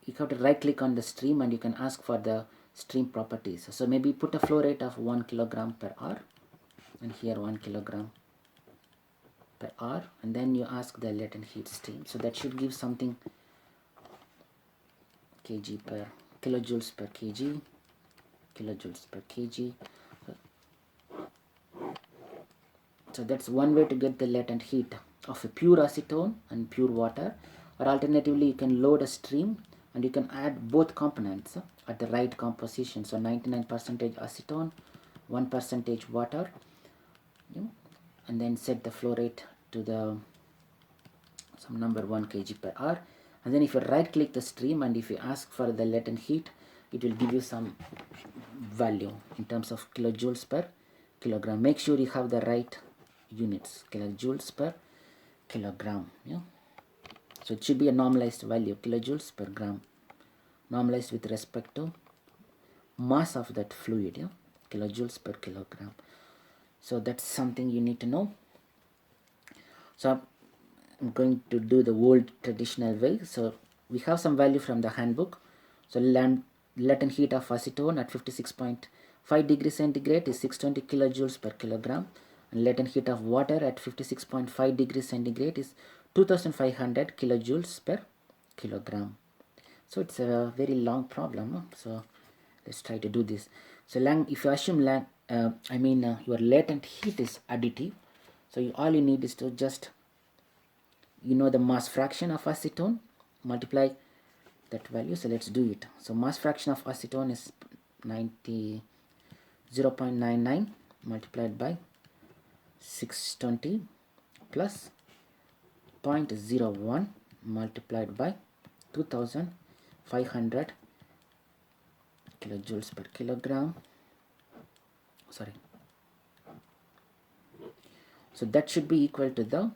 you have to right click on the stream and you can ask for the stream properties. So maybe put a flow rate of 1 kilogram per hour, and here 1 kilogram per hour, and then you ask the latent heat stream. So that should give something kilojoules per kg, kilojoules per kg. So that's one way to get the latent heat of a pure acetone and pure water, or alternatively you can load a stream and you can add both components at the right composition. So 99% acetone, 1% water, and then set the flow rate to the some number 1 kg per hour. And then if you right click the stream and if you ask for the latent heat, it will give you some value in terms of kilojoules per kilogram. Make sure you have the right units, kilojoules per kilogram. Yeah. So it should be a normalized value, kilojoules per gram, normalized with respect to mass of that fluid. Yeah, kilojoules per kilogram. So that's something you need to know. So I'm going to do the old traditional way. So we have some value from the handbook. So latent heat of acetone at 56.5 degrees centigrade is 620 kilojoules per kilogram, and latent heat of water at 56.5 degrees centigrade is 2500 kilojoules per kilogram. So it's a very long problem. So let's try to do this. So if you assume your latent heat is additive, so all you need is to just the mass fraction of acetone, multiply that value. So let's do it. So mass fraction of acetone is 0.99 multiplied by 620 plus 0.01 multiplied by 2500 kilojoules per kilogram. Sorry. So that should be equal to the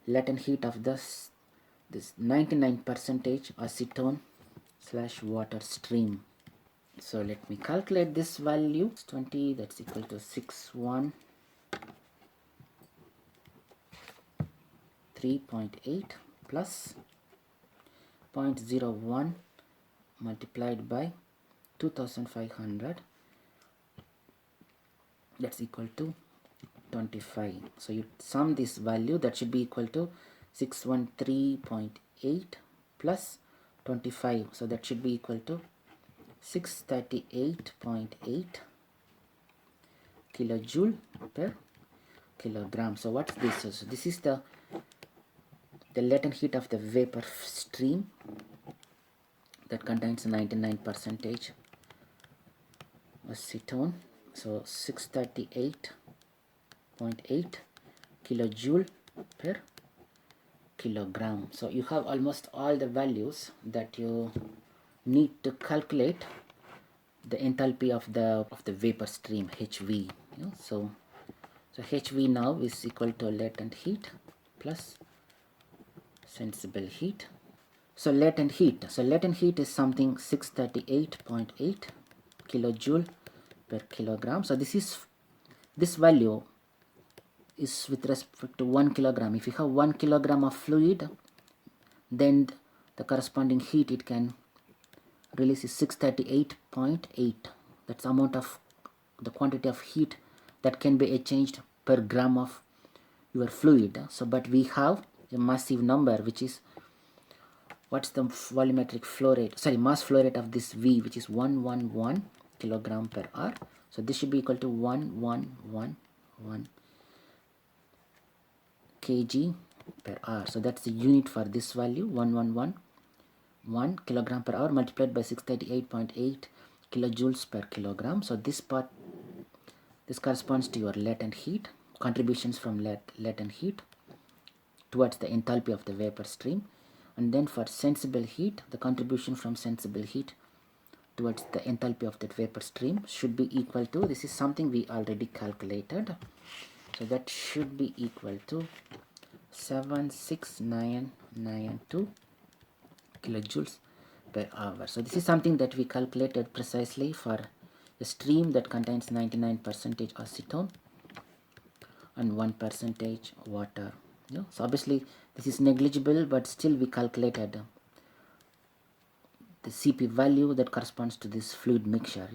latent heat of this 99% acetone / water stream. So let me calculate this value. 20, that's equal to 613.8 plus 0.01 multiplied by 2500, that's equal to 25. So you sum this value, that should be equal to 613.8 plus 25, so that should be equal to 638.8 kilojoule per kilogram. So what's this? So this is the latent heat of the vapor stream that contains 99% acetone. So 638.8 kilojoule per kilogram. So you have almost all the values that you need to calculate the enthalpy of the vapor stream, HV. So HV now is equal to latent heat plus sensible heat. So latent heat is something 638.8 kilojoule per kilogram. So this value is with respect to 1 kilogram. If you have 1 kilogram of fluid, then the corresponding heat it can release is 638.8. That's the amount of the quantity of heat that can be exchanged per gram of your fluid. So but we have a massive number, which is, what's the volumetric flow rate, sorry, mass flow rate of this V, which is 111 kilogram per hour. So this should be equal to 1111 kg per hour. So that's the unit for this value, 1111 kilogram per hour multiplied by 638.8 kilojoules per kilogram. So this corresponds to your latent heat, contributions from latent heat towards the enthalpy of the vapor stream. And then for sensible heat, the contribution from sensible heat towards the enthalpy of that vapor stream should be equal to, this is something we already calculated, so that should be equal to 76992 kilojoules per hour. So this is something that we calculated precisely for a stream that contains 99% acetone and 1% water. So obviously this is negligible, but still we calculated the Cp value that corresponds to this fluid mixture.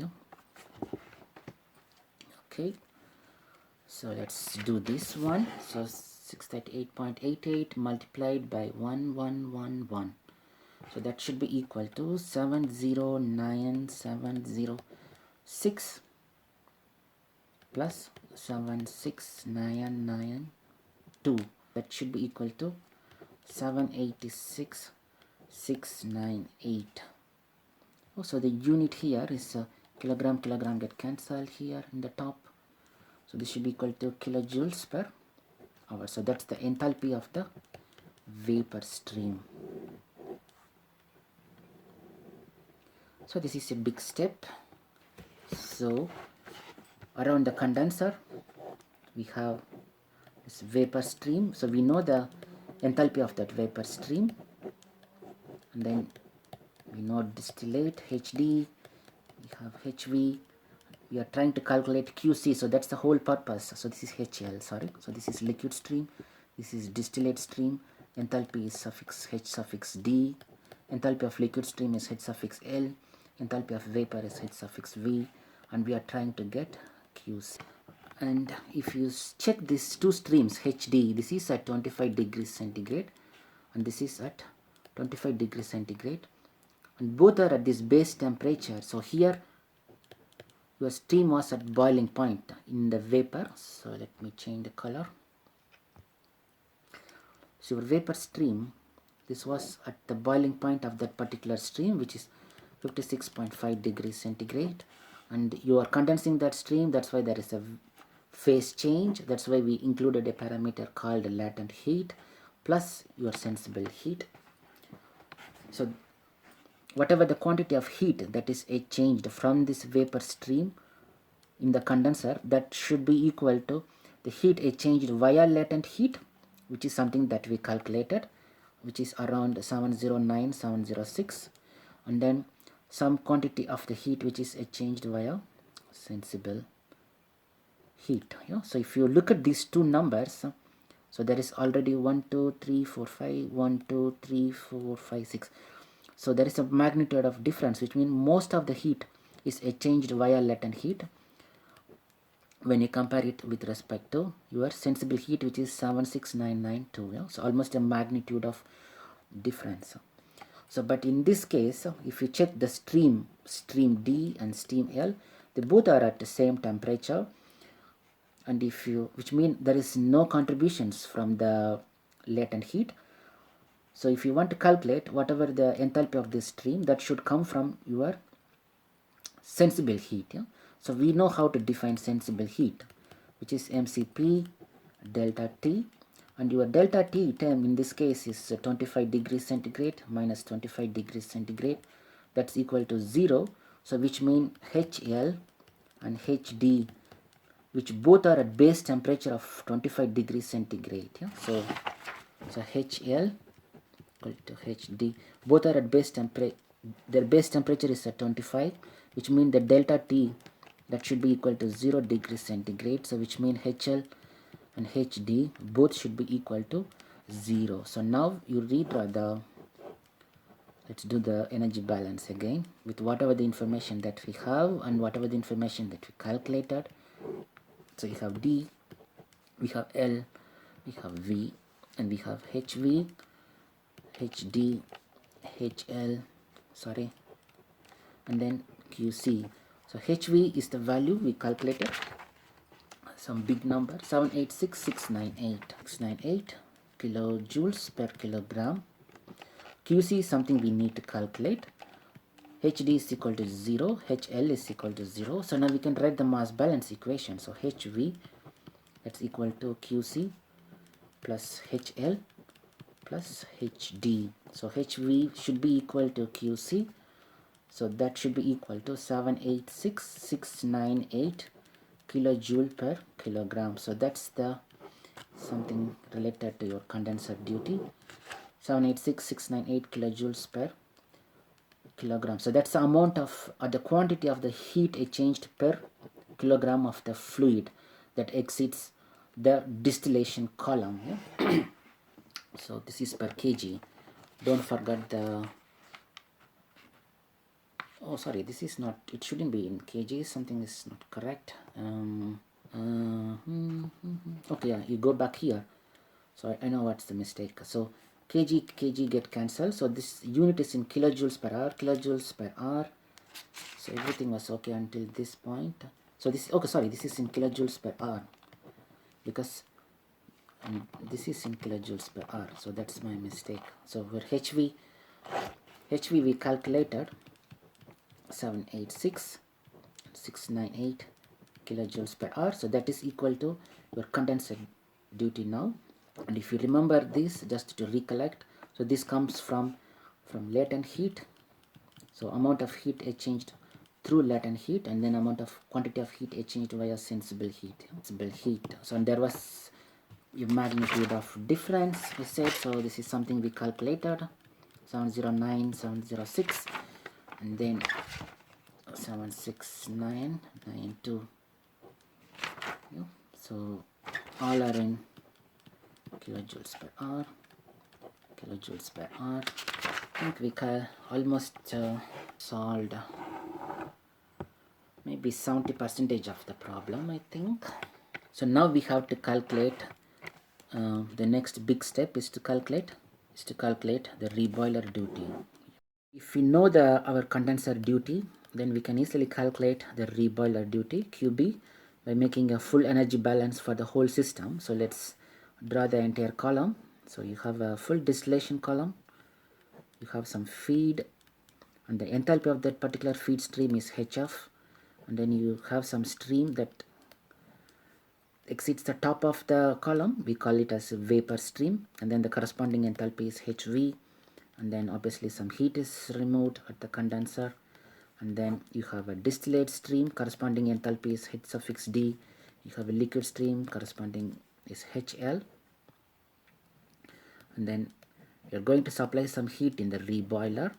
Okay, so let's do this one. So 638.88 multiplied by 1111, so that should be equal to 709706 plus 76992. That should be equal to 786698. So the unit here is kilogram get cancelled here in the top. So this should be equal to kilojoules per hour. So that's the enthalpy of the vapor stream. So this is a big step. So around the condenser we have this vapor stream. So we know the enthalpy of that vapor stream, and then we know distillate HD, we have HV, we are trying to calculate QC, so that's the whole purpose. So this is HL, sorry, so this is liquid stream, this is distillate stream, enthalpy is suffix H suffix D, enthalpy of liquid stream is H suffix L, enthalpy of vapor is H suffix V, and we are trying to get QC. And if you check these two streams, HD, this is at 25 degrees centigrade and this is at 25 degrees centigrade, and both are at this base temperature. So here your stream was at boiling point in the vapor. So let me change the color. So your vapor stream, this was at the boiling point of that particular stream, which is 56.5 degrees centigrade, and you are condensing that stream. That's why there is a phase change. That's why we included a parameter called latent heat plus your sensible heat. So whatever the quantity of heat that is exchanged from this vapor stream in the condenser, that should be equal to the heat exchanged via latent heat, which is something that we calculated, which is around 709706, and then some quantity of the heat which is exchanged via sensible heat. So if you look at these two numbers, so there is already 1 2 3 4 5 1 2 3 4 5 6. So there is a magnitude of difference, which means most of the heat is exchanged via latent heat when you compare it with respect to your sensible heat, which is 76992. So almost a magnitude of difference. So but in this case, if you check the stream D and stream L, they both are at the same temperature, and if you, which means there is no contributions from the latent heat. So if you want to calculate whatever the enthalpy of this stream, that should come from your sensible heat. Yeah? So we know how to define sensible heat, which is mcp delta T, and your delta T term in this case is 25 degrees centigrade minus 25 degrees centigrade, that's equal to 0. So which means HL and HD, which both are at base temperature of 25 degrees centigrade. Yeah? So HL equal to HD, both are at base temperature, their base temperature is at 25, which means the delta T, that should be equal to 0 degrees centigrade. So which means HL and HD both should be equal to 0. So now you redraw the, let's do the energy balance again with whatever the information that we have and whatever the information that we calculated. So we have D, we have L, we have V, and we have HV, HD, HL, sorry, and then QC. So HV is the value we calculated, some big number, 786,698 kilojoules per kilogram. QC is something we need to calculate. HD is equal to 0, HL is equal to 0. So now we can write the mass balance equation. So HV, that's equal to QC plus HL plus HD. So HV should be equal to QC. So that should be equal to 786,698 kilojoule per kilogram. So that's the something related to your condenser duty. 786,698 kilojoules per kilogram. So that's the amount of the quantity of the heat exchanged per kilogram of the fluid that exceeds the distillation column. Yeah? So this is per kg. Don't forget the, oh sorry, this is not, it shouldn't be in kg, something is not correct. Okay, yeah, you go back here. So I know what's the mistake. So kg get cancelled, so this unit is in kilojoules per hour, kilojoules per hour. So everything was okay until this point. So this, okay, sorry, this is in kilojoules per hour, because this is in kilojoules per hour, so that's my mistake. So for HV we calculated 786,698 kilojoules per hour, so that is equal to your condenser duty now. And if you remember this, just to recollect, so this comes from latent heat, so amount of heat exchanged through latent heat, and then amount of quantity of heat exchanged via sensible heat. So and there was a magnitude of difference we said, so this is something we calculated, 709,706, and then 76992. Yeah. So all are in kilojoules per hour, kilojoules per hour. I think we almost solved maybe 70% of the problem, I think. So now we have to calculate, the next big step is to calculate the reboiler duty. If we know our condenser duty, then we can easily calculate the reboiler duty QB by making a full energy balance for the whole system. So let's draw the entire column. So you have a full distillation column, you have some feed, and the enthalpy of that particular feed stream is HF, and then you have some stream that exceeds the top of the column, we call it as a vapor stream, and then the corresponding enthalpy is HV, and then obviously some heat is removed at the condenser, and then you have a distillate stream, corresponding enthalpy is H suffix D, you have a liquid stream, corresponding is HL, and then you're going to supply some heat in the reboiler.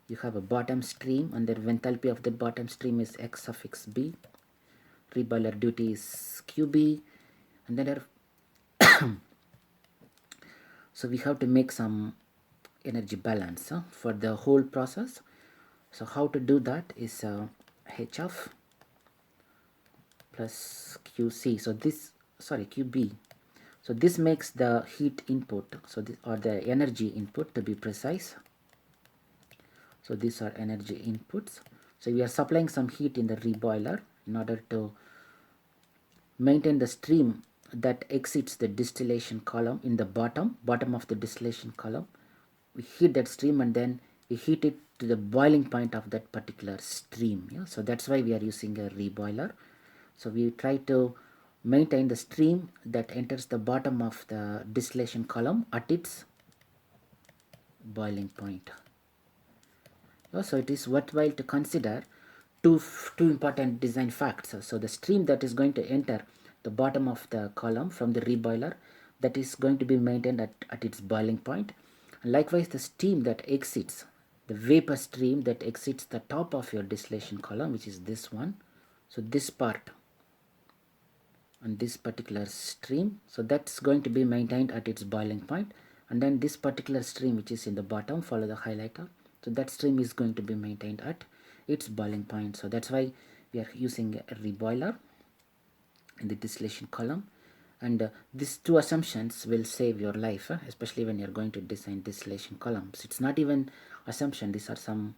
You have a bottom stream, and the enthalpy of the bottom stream is X suffix B. Reboiler duty is QB, and then so we have to make some energy balance for the whole process. So how to do that is HF plus QC. So this, sorry, QB. So this makes the heat input, so this, or the energy input to be precise. So these are energy inputs. So we are supplying some heat in the reboiler in order to maintain the stream that exits the distillation column in the bottom of the distillation column. We heat that stream and then we heat it to the boiling point of that particular stream. Yeah? So that's why we are using a reboiler. So we try to maintain the stream that enters the bottom of the distillation column at its boiling point. So it is worthwhile to consider two important design facts. So the stream that is going to enter the bottom of the column from the reboiler, that is going to be maintained at its boiling point. And likewise, the steam that exits, the vapor stream that exits the top of your distillation column, which is this one. So this part and this particular stream, so that's going to be maintained at its boiling point. And then this particular stream which is in the bottom, follow the highlighter, so that stream is going to be maintained at its boiling point. So that's why we are using a reboiler in the distillation column. And these two assumptions will save your life, especially when you're going to design distillation columns. It's not even assumption, these are some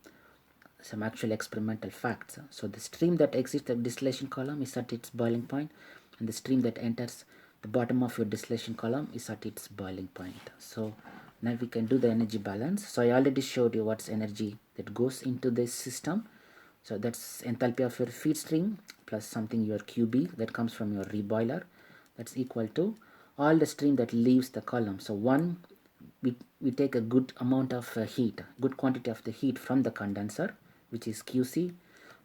actual experimental facts. So the stream that exits the distillation column is at its boiling point, and the stream that enters the bottom of your distillation column is at its boiling point. So now we can do the energy balance. So I already showed you what's energy that goes into this system. So that's enthalpy of your feed stream plus something your QB that comes from your reboiler. That's equal to all the stream that leaves the column. So we take a good amount of heat, good quantity of the heat from the condenser, which is QC,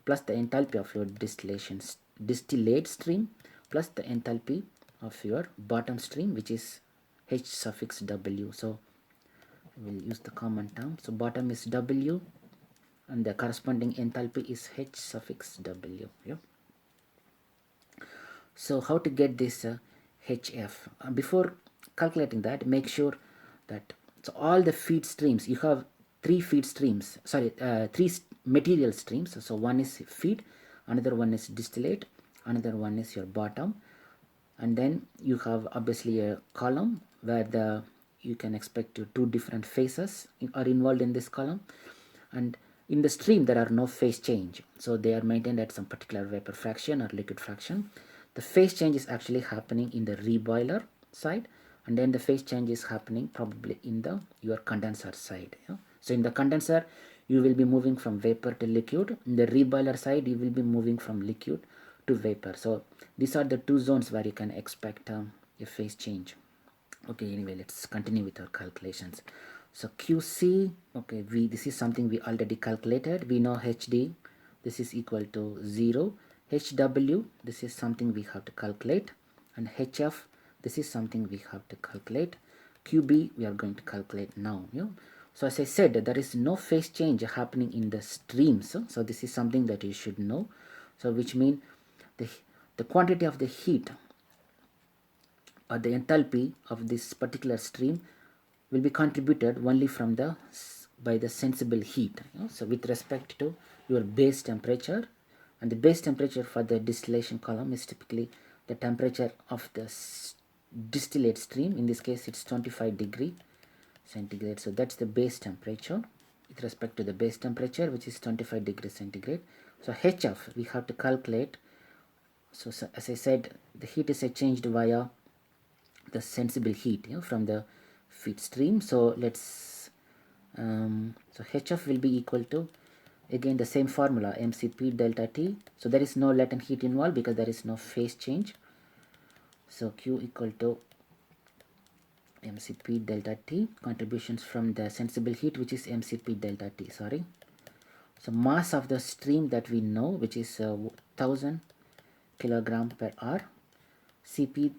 plus the enthalpy of your distillate stream, plus the enthalpy of your bottom stream, which is H suffix W. So we'll use the common term. So bottom is W and the corresponding enthalpy is H suffix W. Yeah. So how to get this HF? Before calculating that, make sure that so all the feed streams, you have three material streams. So one is feed, another one is distillate, another one is your bottom, and then you have obviously a column where you can expect two different phases are involved in this column. And in the stream there are no phase change, so they are maintained at some particular vapor fraction or liquid fraction. The phase change is actually happening in the reboiler side, and then the phase change is happening probably in your condenser side. Yeah? So in the condenser you will be moving from vapor to liquid. In the reboiler side you will be moving from liquid to vapor. So these are the two zones where you can expect a phase change. Okay, anyway, let's continue with our calculations. So QC, okay, this is something we already calculated. We know HD, this is equal to 0. HW, this is something we have to calculate. And HF, this is something we have to calculate. QB, we are going to calculate now. Yeah? So as I said, there is no phase change happening in the streams. So this is something that you should know. So which means the quantity of the heat or the enthalpy of this particular stream will be contributed only from by the sensible heat. So with respect to your base temperature, and the base temperature for the distillation column is typically the temperature of the distillate stream. In this case it's 25 degree centigrade. So that's the base temperature with respect to the base temperature, which is 25 degrees centigrade. So HF we have to calculate. So as I said, the heat is exchanged via the sensible heat from the feed stream. So let's so HF will be equal to, again, the same formula, mcp delta T. So there is no latent heat involved because there is no phase change. So Q equal to mcp delta T, contributions from the sensible heat, which is mcp delta T, sorry. So mass of the stream that we know, which is 1000 kilogram per hour. Cp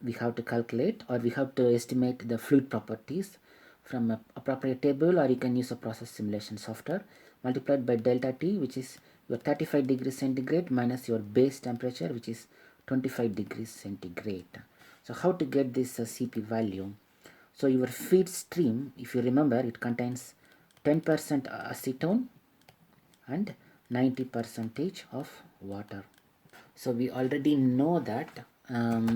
we have to calculate, or we have to estimate the fluid properties from a appropriate table, or you can use a process simulation software, multiplied by delta T, which is your 35 degrees centigrade minus your base temperature, which is 25 degrees centigrade. So how to get this Cp value? So your feed stream, if you remember, it contains 10% acetone and 90% of water. So we already know that I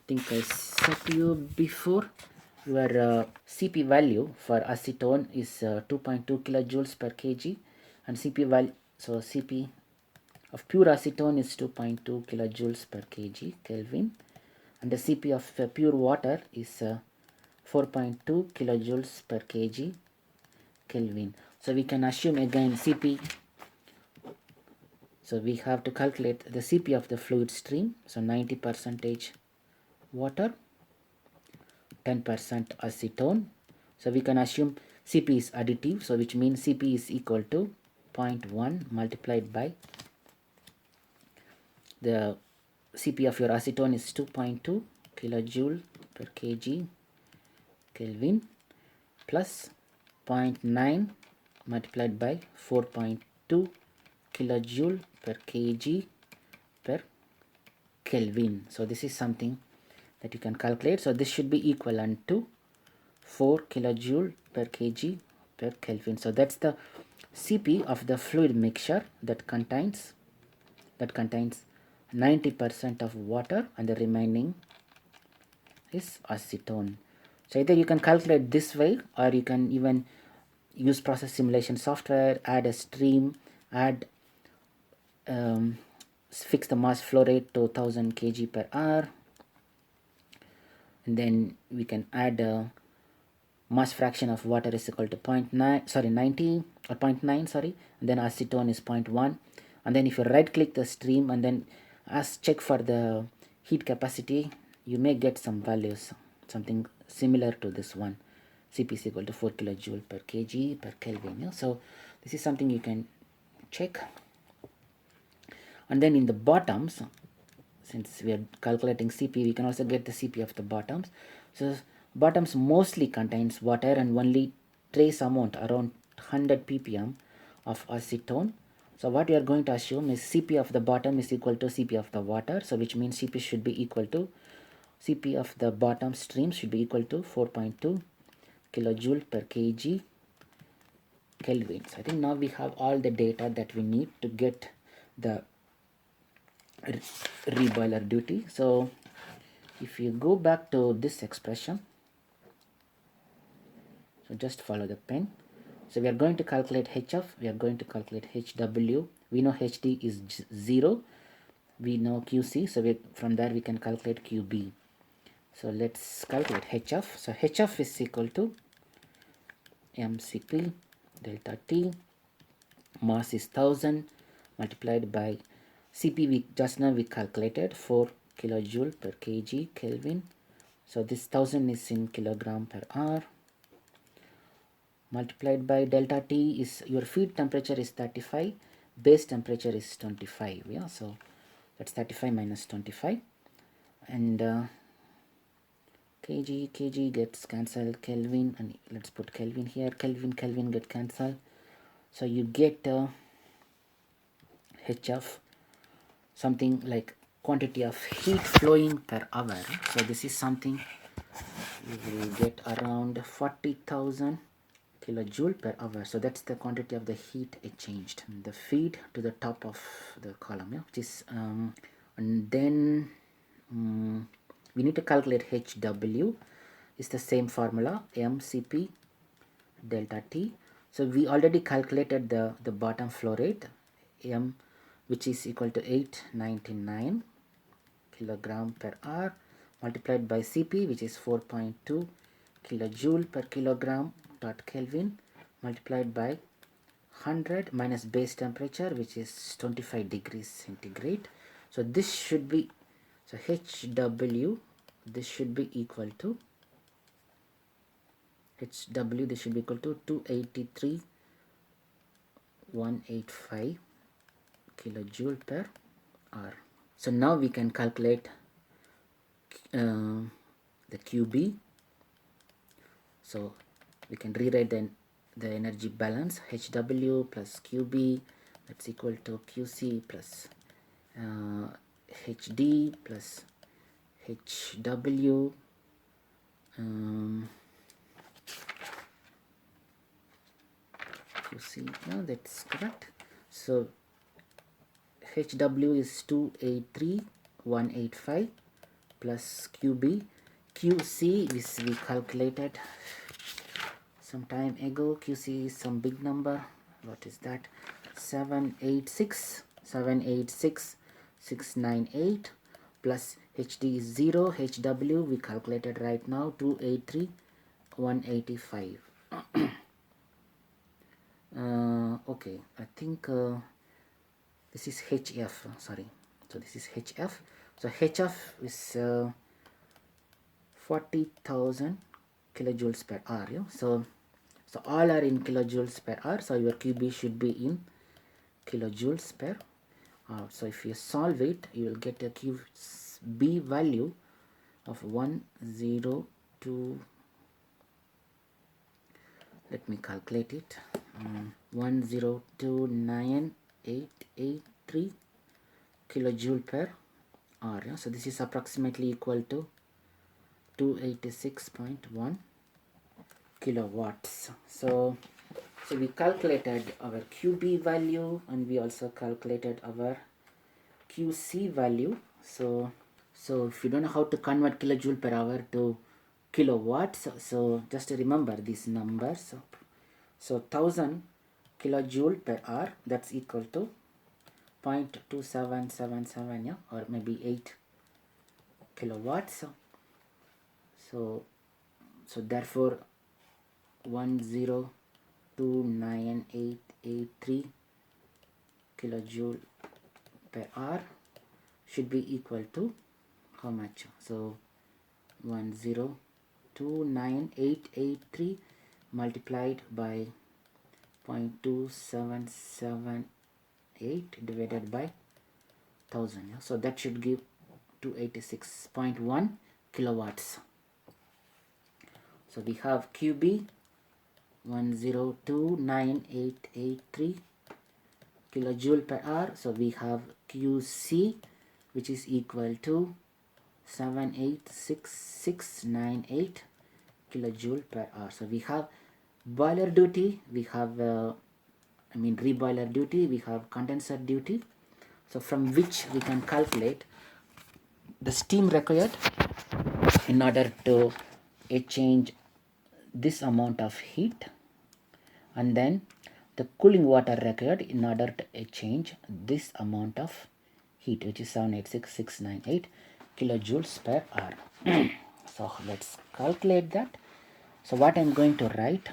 think I said to you before, your CP value for acetone is 2.2 kilojoules per kg, and CP value, so CP of pure acetone is 2.2 kilojoules per kg Kelvin, and the CP of pure water is 4.2 kilojoules per kg Kelvin. So we can assume again CP, so we have to calculate the CP of the fluid stream, so 90% water, 10% acetone. So we can assume CP is additive, so which means CP is equal to 0.1 multiplied by the CP of your acetone is 2.2 kilojoule per kg Kelvin plus 0.9 multiplied by 4.2 kilojoule per kg per Kelvin. So this is something that you can calculate. So this should be equivalent to 4 kilojoule per kg per Kelvin. So that's the CP of the fluid mixture that contains 90% of water and the remaining is acetone. So either you can calculate this way, or you can even use process simulation software, add a stream, fix the mass flow rate to 1000 kg per hour, and then we can add a mass fraction of water is equal to 90 or 0.9, sorry, and then acetone is 0.1, and then if you right click the stream and then check for the heat capacity, you may get some values, something similar to this one. CP is equal to 4 kilojoule per kg per Kelvin. Yeah? So this is something you can check. And then in the bottoms, since we are calculating CP, we can also get the CP of the bottoms. So bottoms mostly contains water and only trace amount around 100 ppm of acetone. So what we are going to assume is CP of the bottom is equal to CP of the water. So which means CP should be equal to CP of the bottom stream should be equal to 4.2 kilojoule per kg Kelvin. So I think now we have all the data that we need to get the reboiler duty. So if you go back to this expression, so just follow the pen. So we are going to calculate HF, we are going to calculate HW. We know HD is 0, we know QC, so from there we can calculate QB. So let's calculate HF. So HF is equal to MCP delta T, mass is 1000 multiplied by CP, we just now we calculated 4 kilojoule per kg Kelvin. So this 1000 is in kilogram per hour, multiplied by delta T is your feed temperature is 35, base temperature is 25. Yeah, so that's 35 minus 25, and kg gets cancelled, Kelvin, and let's put Kelvin here, Kelvin get cancelled. So you get HF something like quantity of heat flowing per hour. So this is something you will get around 40,000 kilojoule per hour. So that's the quantity of the heat exchanged, the feed to the top of the column, yeah, which is and then we need to calculate HW. Is the same formula, MCP delta T. So we already calculated the bottom flow rate, M, which is equal to 899 kilogram per hour, multiplied by CP, which is 4.2 kilojoule per kilogram dot Kelvin, multiplied by 100 minus base temperature, which is 25 degrees centigrade. So this should be, so HW, this should be equal to HW, this should be equal to 283,185 kilojoule per hour. So now we can calculate the QB. So we can rewrite the energy balance, HW plus QB, that's equal to QC plus HD plus HW, QC, no, that's correct. So HW is 283,185 plus QB. QC is we calculated some time ago. QC is some big number. What is that? 786,698 plus HD is 0. HW we calculated right now 283,185. Okay, I think this is HF. Sorry, so this is HF. So HF is 40,000 kilojoules per hour. Yeah? So all are in kilojoules per hour. So your QB should be in kilojoules per hour. So if you solve it, you will get a QB value of 102. Let me calculate it. 1029883 kilojoule per hour. Yeah? So this is approximately equal to 286.1 kilowatts. So we calculated our QB value and we also calculated our QC value. So if you don't know how to convert kilojoule per hour to kilowatts, so just remember these numbers. So 1000 kilojoule per hour, that's equal to 0.2777, yeah, or maybe 8 kilowatts. So therefore 1029883 kilojoule per hour should be equal to how much? So 1029883 multiplied by 0.2778 divided by 1000. Yeah? So that should give 286.1 kilowatts. So we have QB 1029883 kilojoule per hour. So we have QC, which is equal to 786698 kilojoule per hour. So we have boiler duty, we have reboiler duty, we have condenser duty. So from which we can calculate the steam required in order to exchange this amount of heat, and then the cooling water required in order to exchange this amount of heat, which is 786698 kilojoules per hour. So let's calculate that. So what I'm going to write,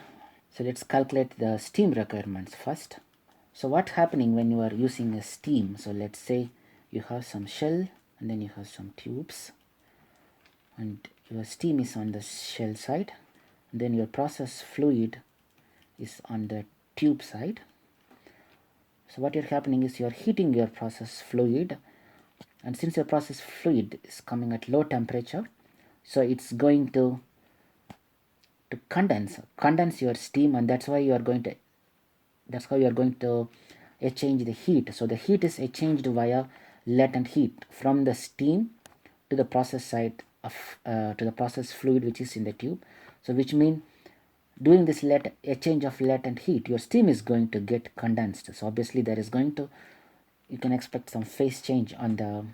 so let's calculate the steam requirements first. So what's happening when you are using a steam? So let's say you have some shell and then you have some tubes, and your steam is on the shell side, and then your process fluid is on the tube side. So what is happening is you are heating your process fluid, and since your process fluid is coming at low temperature, so it's going to condense your steam, and that's how you are going to exchange the heat. So the heat is exchanged via latent heat from the steam to the process side of to the process fluid which is in the tube. So which means doing this exchange of latent heat, your steam is going to get condensed. So obviously there is going to, you can expect some phase change on the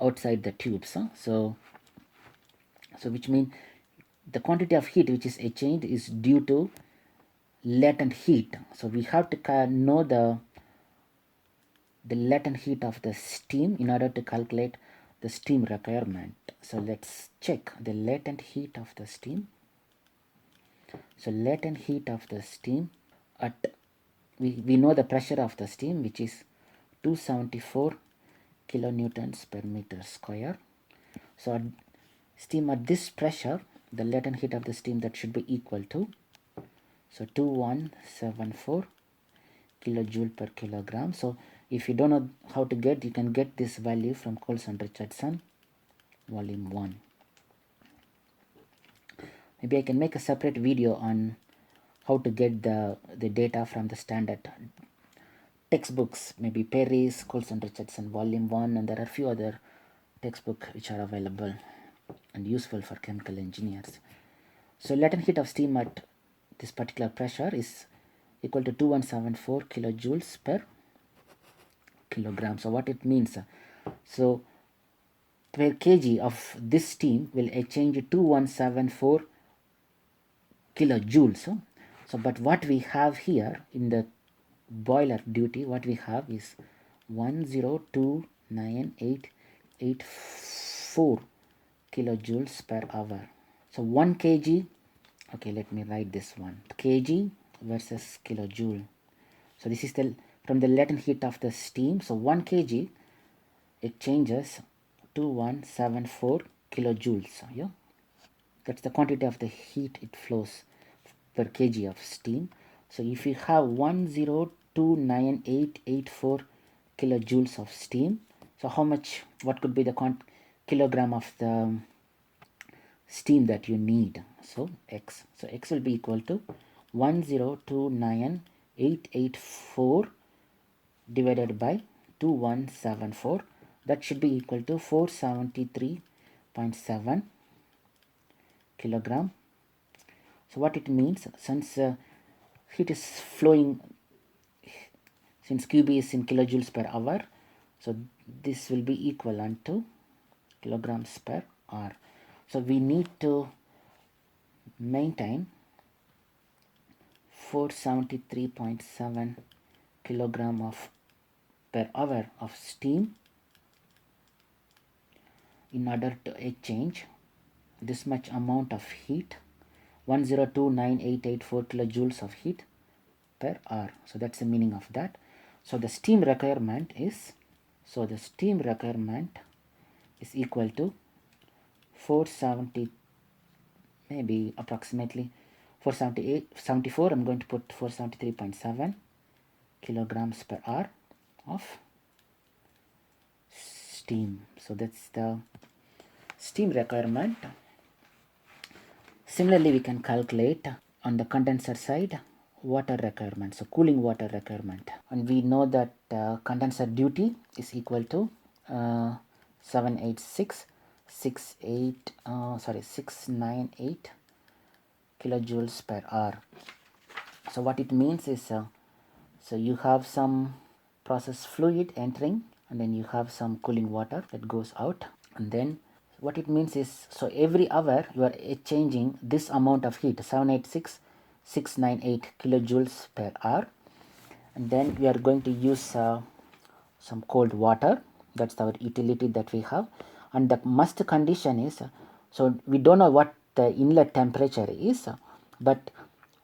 outside the tubes. So which means the quantity of heat which is exchanged is due to latent heat. So we have to know the latent heat of the steam in order to calculate the steam requirement. So let's check the latent heat of the steam. So latent heat of the steam at, we know the pressure of the steam, which is 274 kilonewtons per meter square. So steam at this pressure, the latent heat of the steam, that should be equal to, so 2174 kilojoule per kilogram. So if you don't know how to get, you can get this value from Coulson-Richardson volume 1. Maybe I can make a separate video on how to get the data from the standard textbooks, maybe Perry's, Coulson-Richardson volume 1, and there are a few other textbooks which are available and useful for chemical engineers. So latent heat of steam at this particular pressure is equal to 2174 kilojoules per kilogram. So what it means, so per kg of this steam will exchange 2174 kilojoules. So but what we have here in the boiler duty, what we have is 1029,884 kilojoules per hour. So 1 kg, okay, let me write this one, kg versus kilojoule. So this is the from the latent heat of the steam. So 1 kg it changes 2174 kilojoules. Yeah, that's the quantity of the heat it flows per kg of steam. So if you have 1029,884 kilojoules of steam, so how much, what could be the kilogram of the steam that you need? So x, so x will be equal to 1029,884 divided by 2174, that should be equal to 473.7 kilogram. So what it means, since heat is flowing, since QB is in kilojoules per hour, so this will be equivalent to kilograms per hour. So we need to maintain 473.7 kilogram of per hour of steam in order to exchange this much amount of heat, 1029,884 kilojoules of heat per hour. So that's the meaning of that. So the steam requirement is, equal to 470, maybe approximately 474. I'm going to put 473.7 kilograms per hour of steam. So that's the steam requirement. Similarly, we can calculate on the condenser side water requirement, so cooling water requirement, and we know that condenser duty is equal to 698 kilojoules per hour. So what it means is, so you have some process fluid entering, and then you have some cooling water that goes out, and then what it means is, so every hour you are exchanging this amount of heat, 786,698 kilojoules per hour, and then we are going to use some cold water. That's our utility that we have, and the must condition is, so we don't know what the inlet temperature is, but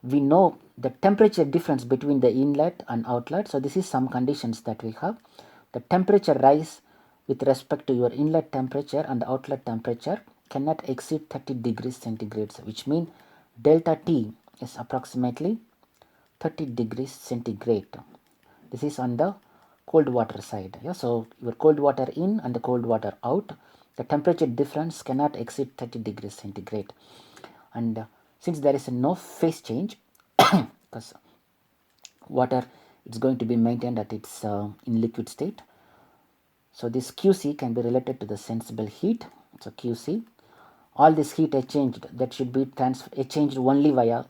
we know the temperature difference between the inlet and outlet. So this is some conditions that we have. The temperature rise with respect to your inlet temperature and the outlet temperature cannot exceed 30 degrees centigrade, which means delta T is approximately 30 degrees centigrade. This is on the cold water side. Yeah, so your cold water in and the cold water out, the temperature difference cannot exceed 30 degrees centigrade. And since there is no phase change, because water is going to be maintained at its in liquid state, so this QC can be related to the sensible heat. So QC, all this heat exchanged, that should be exchanged only via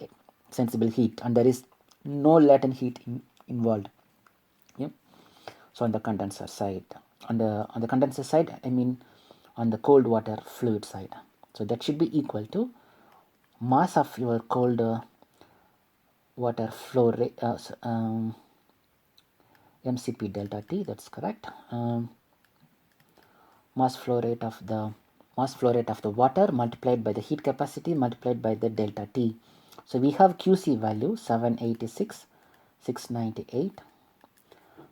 sensible heat, and there is no latent heat involved. Yeah. So on the condenser side, on the condenser side, I mean on the cold water fluid side, so that should be equal to mass of your cold water flow rate, MCP delta T, that's correct. Mass flow rate of the water multiplied by the heat capacity multiplied by the delta T. So we have QC value 786,698.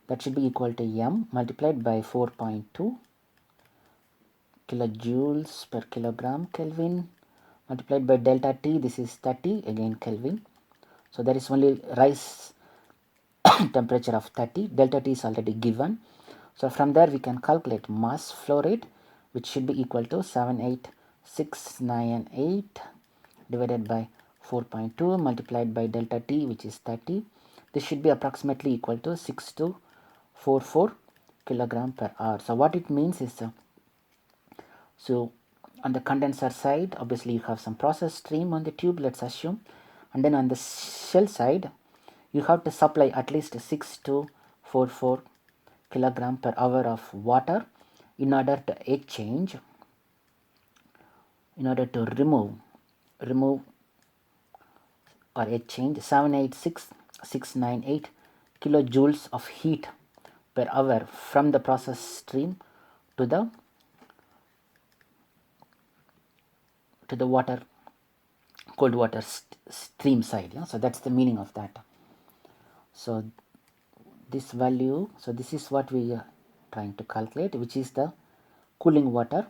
That should be equal to M multiplied by 4.2 kilojoules per kilogram Kelvin multiplied by delta T. This is 30, again Kelvin. So there is only rise temperature of 30. Delta T is already given. So from there we can calculate mass flow rate, which should be equal to 78698 divided by 4.2 multiplied by delta T, which is 30. This should be approximately equal to 6244 kilogram per hour. So what it means is, so on the condenser side, obviously you have some process stream on the tube, let's assume, and then on the shell side you have to supply at least 6244 kilogram per hour of water in order to exchange in order to remove or exchange 786,698 kilojoules of heat per hour from the process stream to the water, cold water stream side. Yeah? So that's the meaning of that. So this value, so this is what we are trying to calculate, which is the cooling water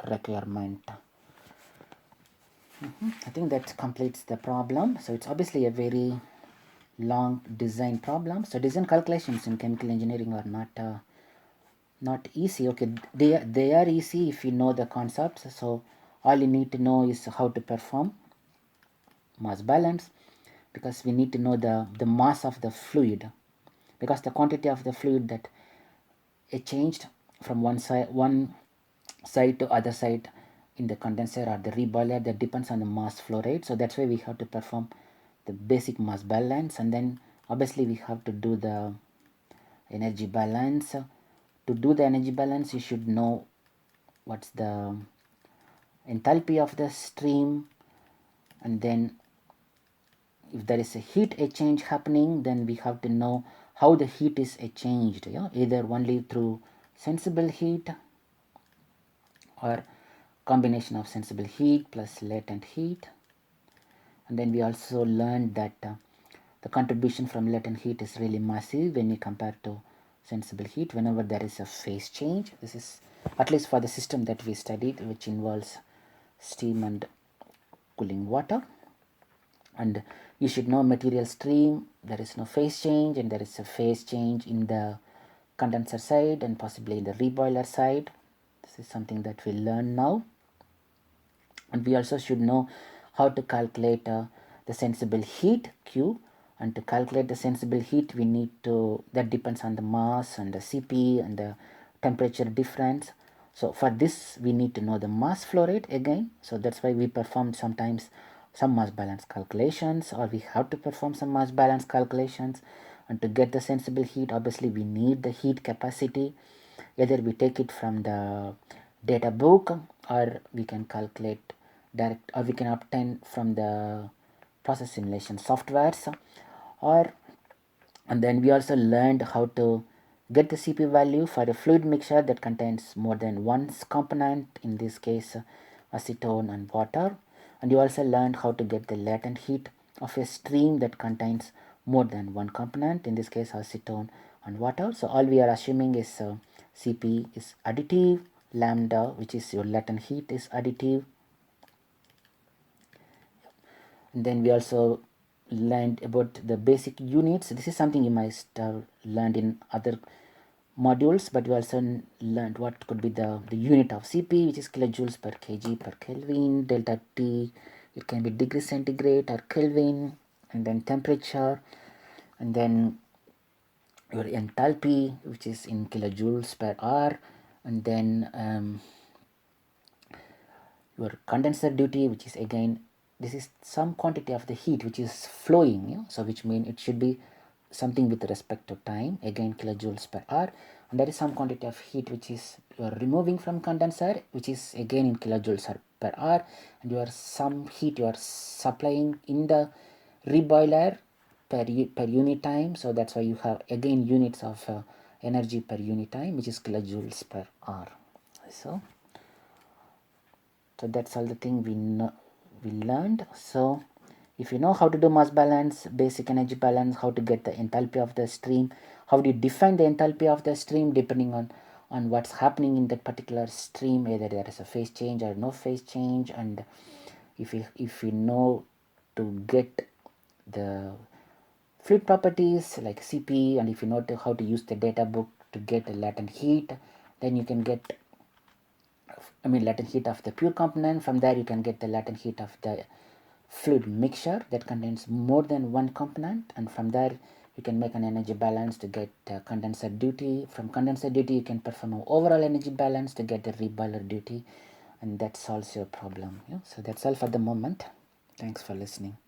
requirement. I think that completes the problem. So it's obviously a very long design problem. So design calculations in chemical engineering are not easy. Okay, they are easy if you know the concepts. So all you need to know is how to perform mass balance, because we need to know the mass of the fluid, because the quantity of the fluid that it changed from one side to other side in the condenser or the reboiler, that depends on the mass flow rate. So that's why we have to perform the basic mass balance, and then obviously we have to do the energy balance. To do the energy balance, you should know what's the enthalpy of the stream, and then if there is a heat exchange happening, then we have to know how the heat is exchanged, yeah? Either only through sensible heat or combination of sensible heat plus latent heat. And then we also learned that the contribution from latent heat is really massive when you compare to sensible heat whenever there is a phase change. This is at least for the system that we studied, which involves steam and cooling water. And you should know material stream, there is no phase change, and there is a phase change in the condenser side and possibly in the reboiler side. This is something that we learn now. And we also should know how to calculate the sensible heat Q, and to calculate the sensible heat we need to, that depends on the mass and the Cp and the temperature difference. So for this we need to know the mass flow rate again. So that's why we perform sometimes some mass balance calculations, or we have to perform some mass balance calculations. And to get the sensible heat, obviously we need the heat capacity. Either we take it from the data book, or we can calculate direct, or we can obtain from the process simulation softwares. Or and then we also learned how to get the Cp value for a fluid mixture that contains more than one component, in this case acetone and water. And you also learned how to get the latent heat of a stream that contains more than one component, in this case acetone and water. So all we are assuming is Cp is additive, lambda, which is your latent heat, is additive. And then we also learned about the basic units. This is something you might have learned in other modules, but we also learned what could be the unit of Cp, which is kilojoules per kg per Kelvin. Delta T, it can be degree centigrade or Kelvin, and then temperature, and then your enthalpy, which is in kilojoules per hour, and then your condenser duty, which is again, this is some quantity of the heat which is flowing, yeah? So which means it should be something with respect to time, again kilojoules per hour. And there is some quantity of heat which is you are removing from condenser, which is again in kilojoules per hour. And you are some heat you are supplying in the reboiler per unit time. So that's why you have again units of energy per unit time, which is kilojoules per hour. So that's all the thing we learned. So if you know how to do mass balance, basic energy balance, how to get the enthalpy of the stream, how do you define the enthalpy of the stream depending on what's happening in that particular stream, either there is a phase change or no phase change. And if you know to get the fluid properties like Cp, and if you know how to use the data book to get a latent heat, then you can get latent heat of the pure component. From there you can get the latent heat of the fluid mixture that contains more than one component, and from there you can make an energy balance to get condenser duty. From condenser duty you can perform an overall energy balance to get the reboiler duty, and that solves your problem. Yeah? So that's all for the moment. Thanks for listening.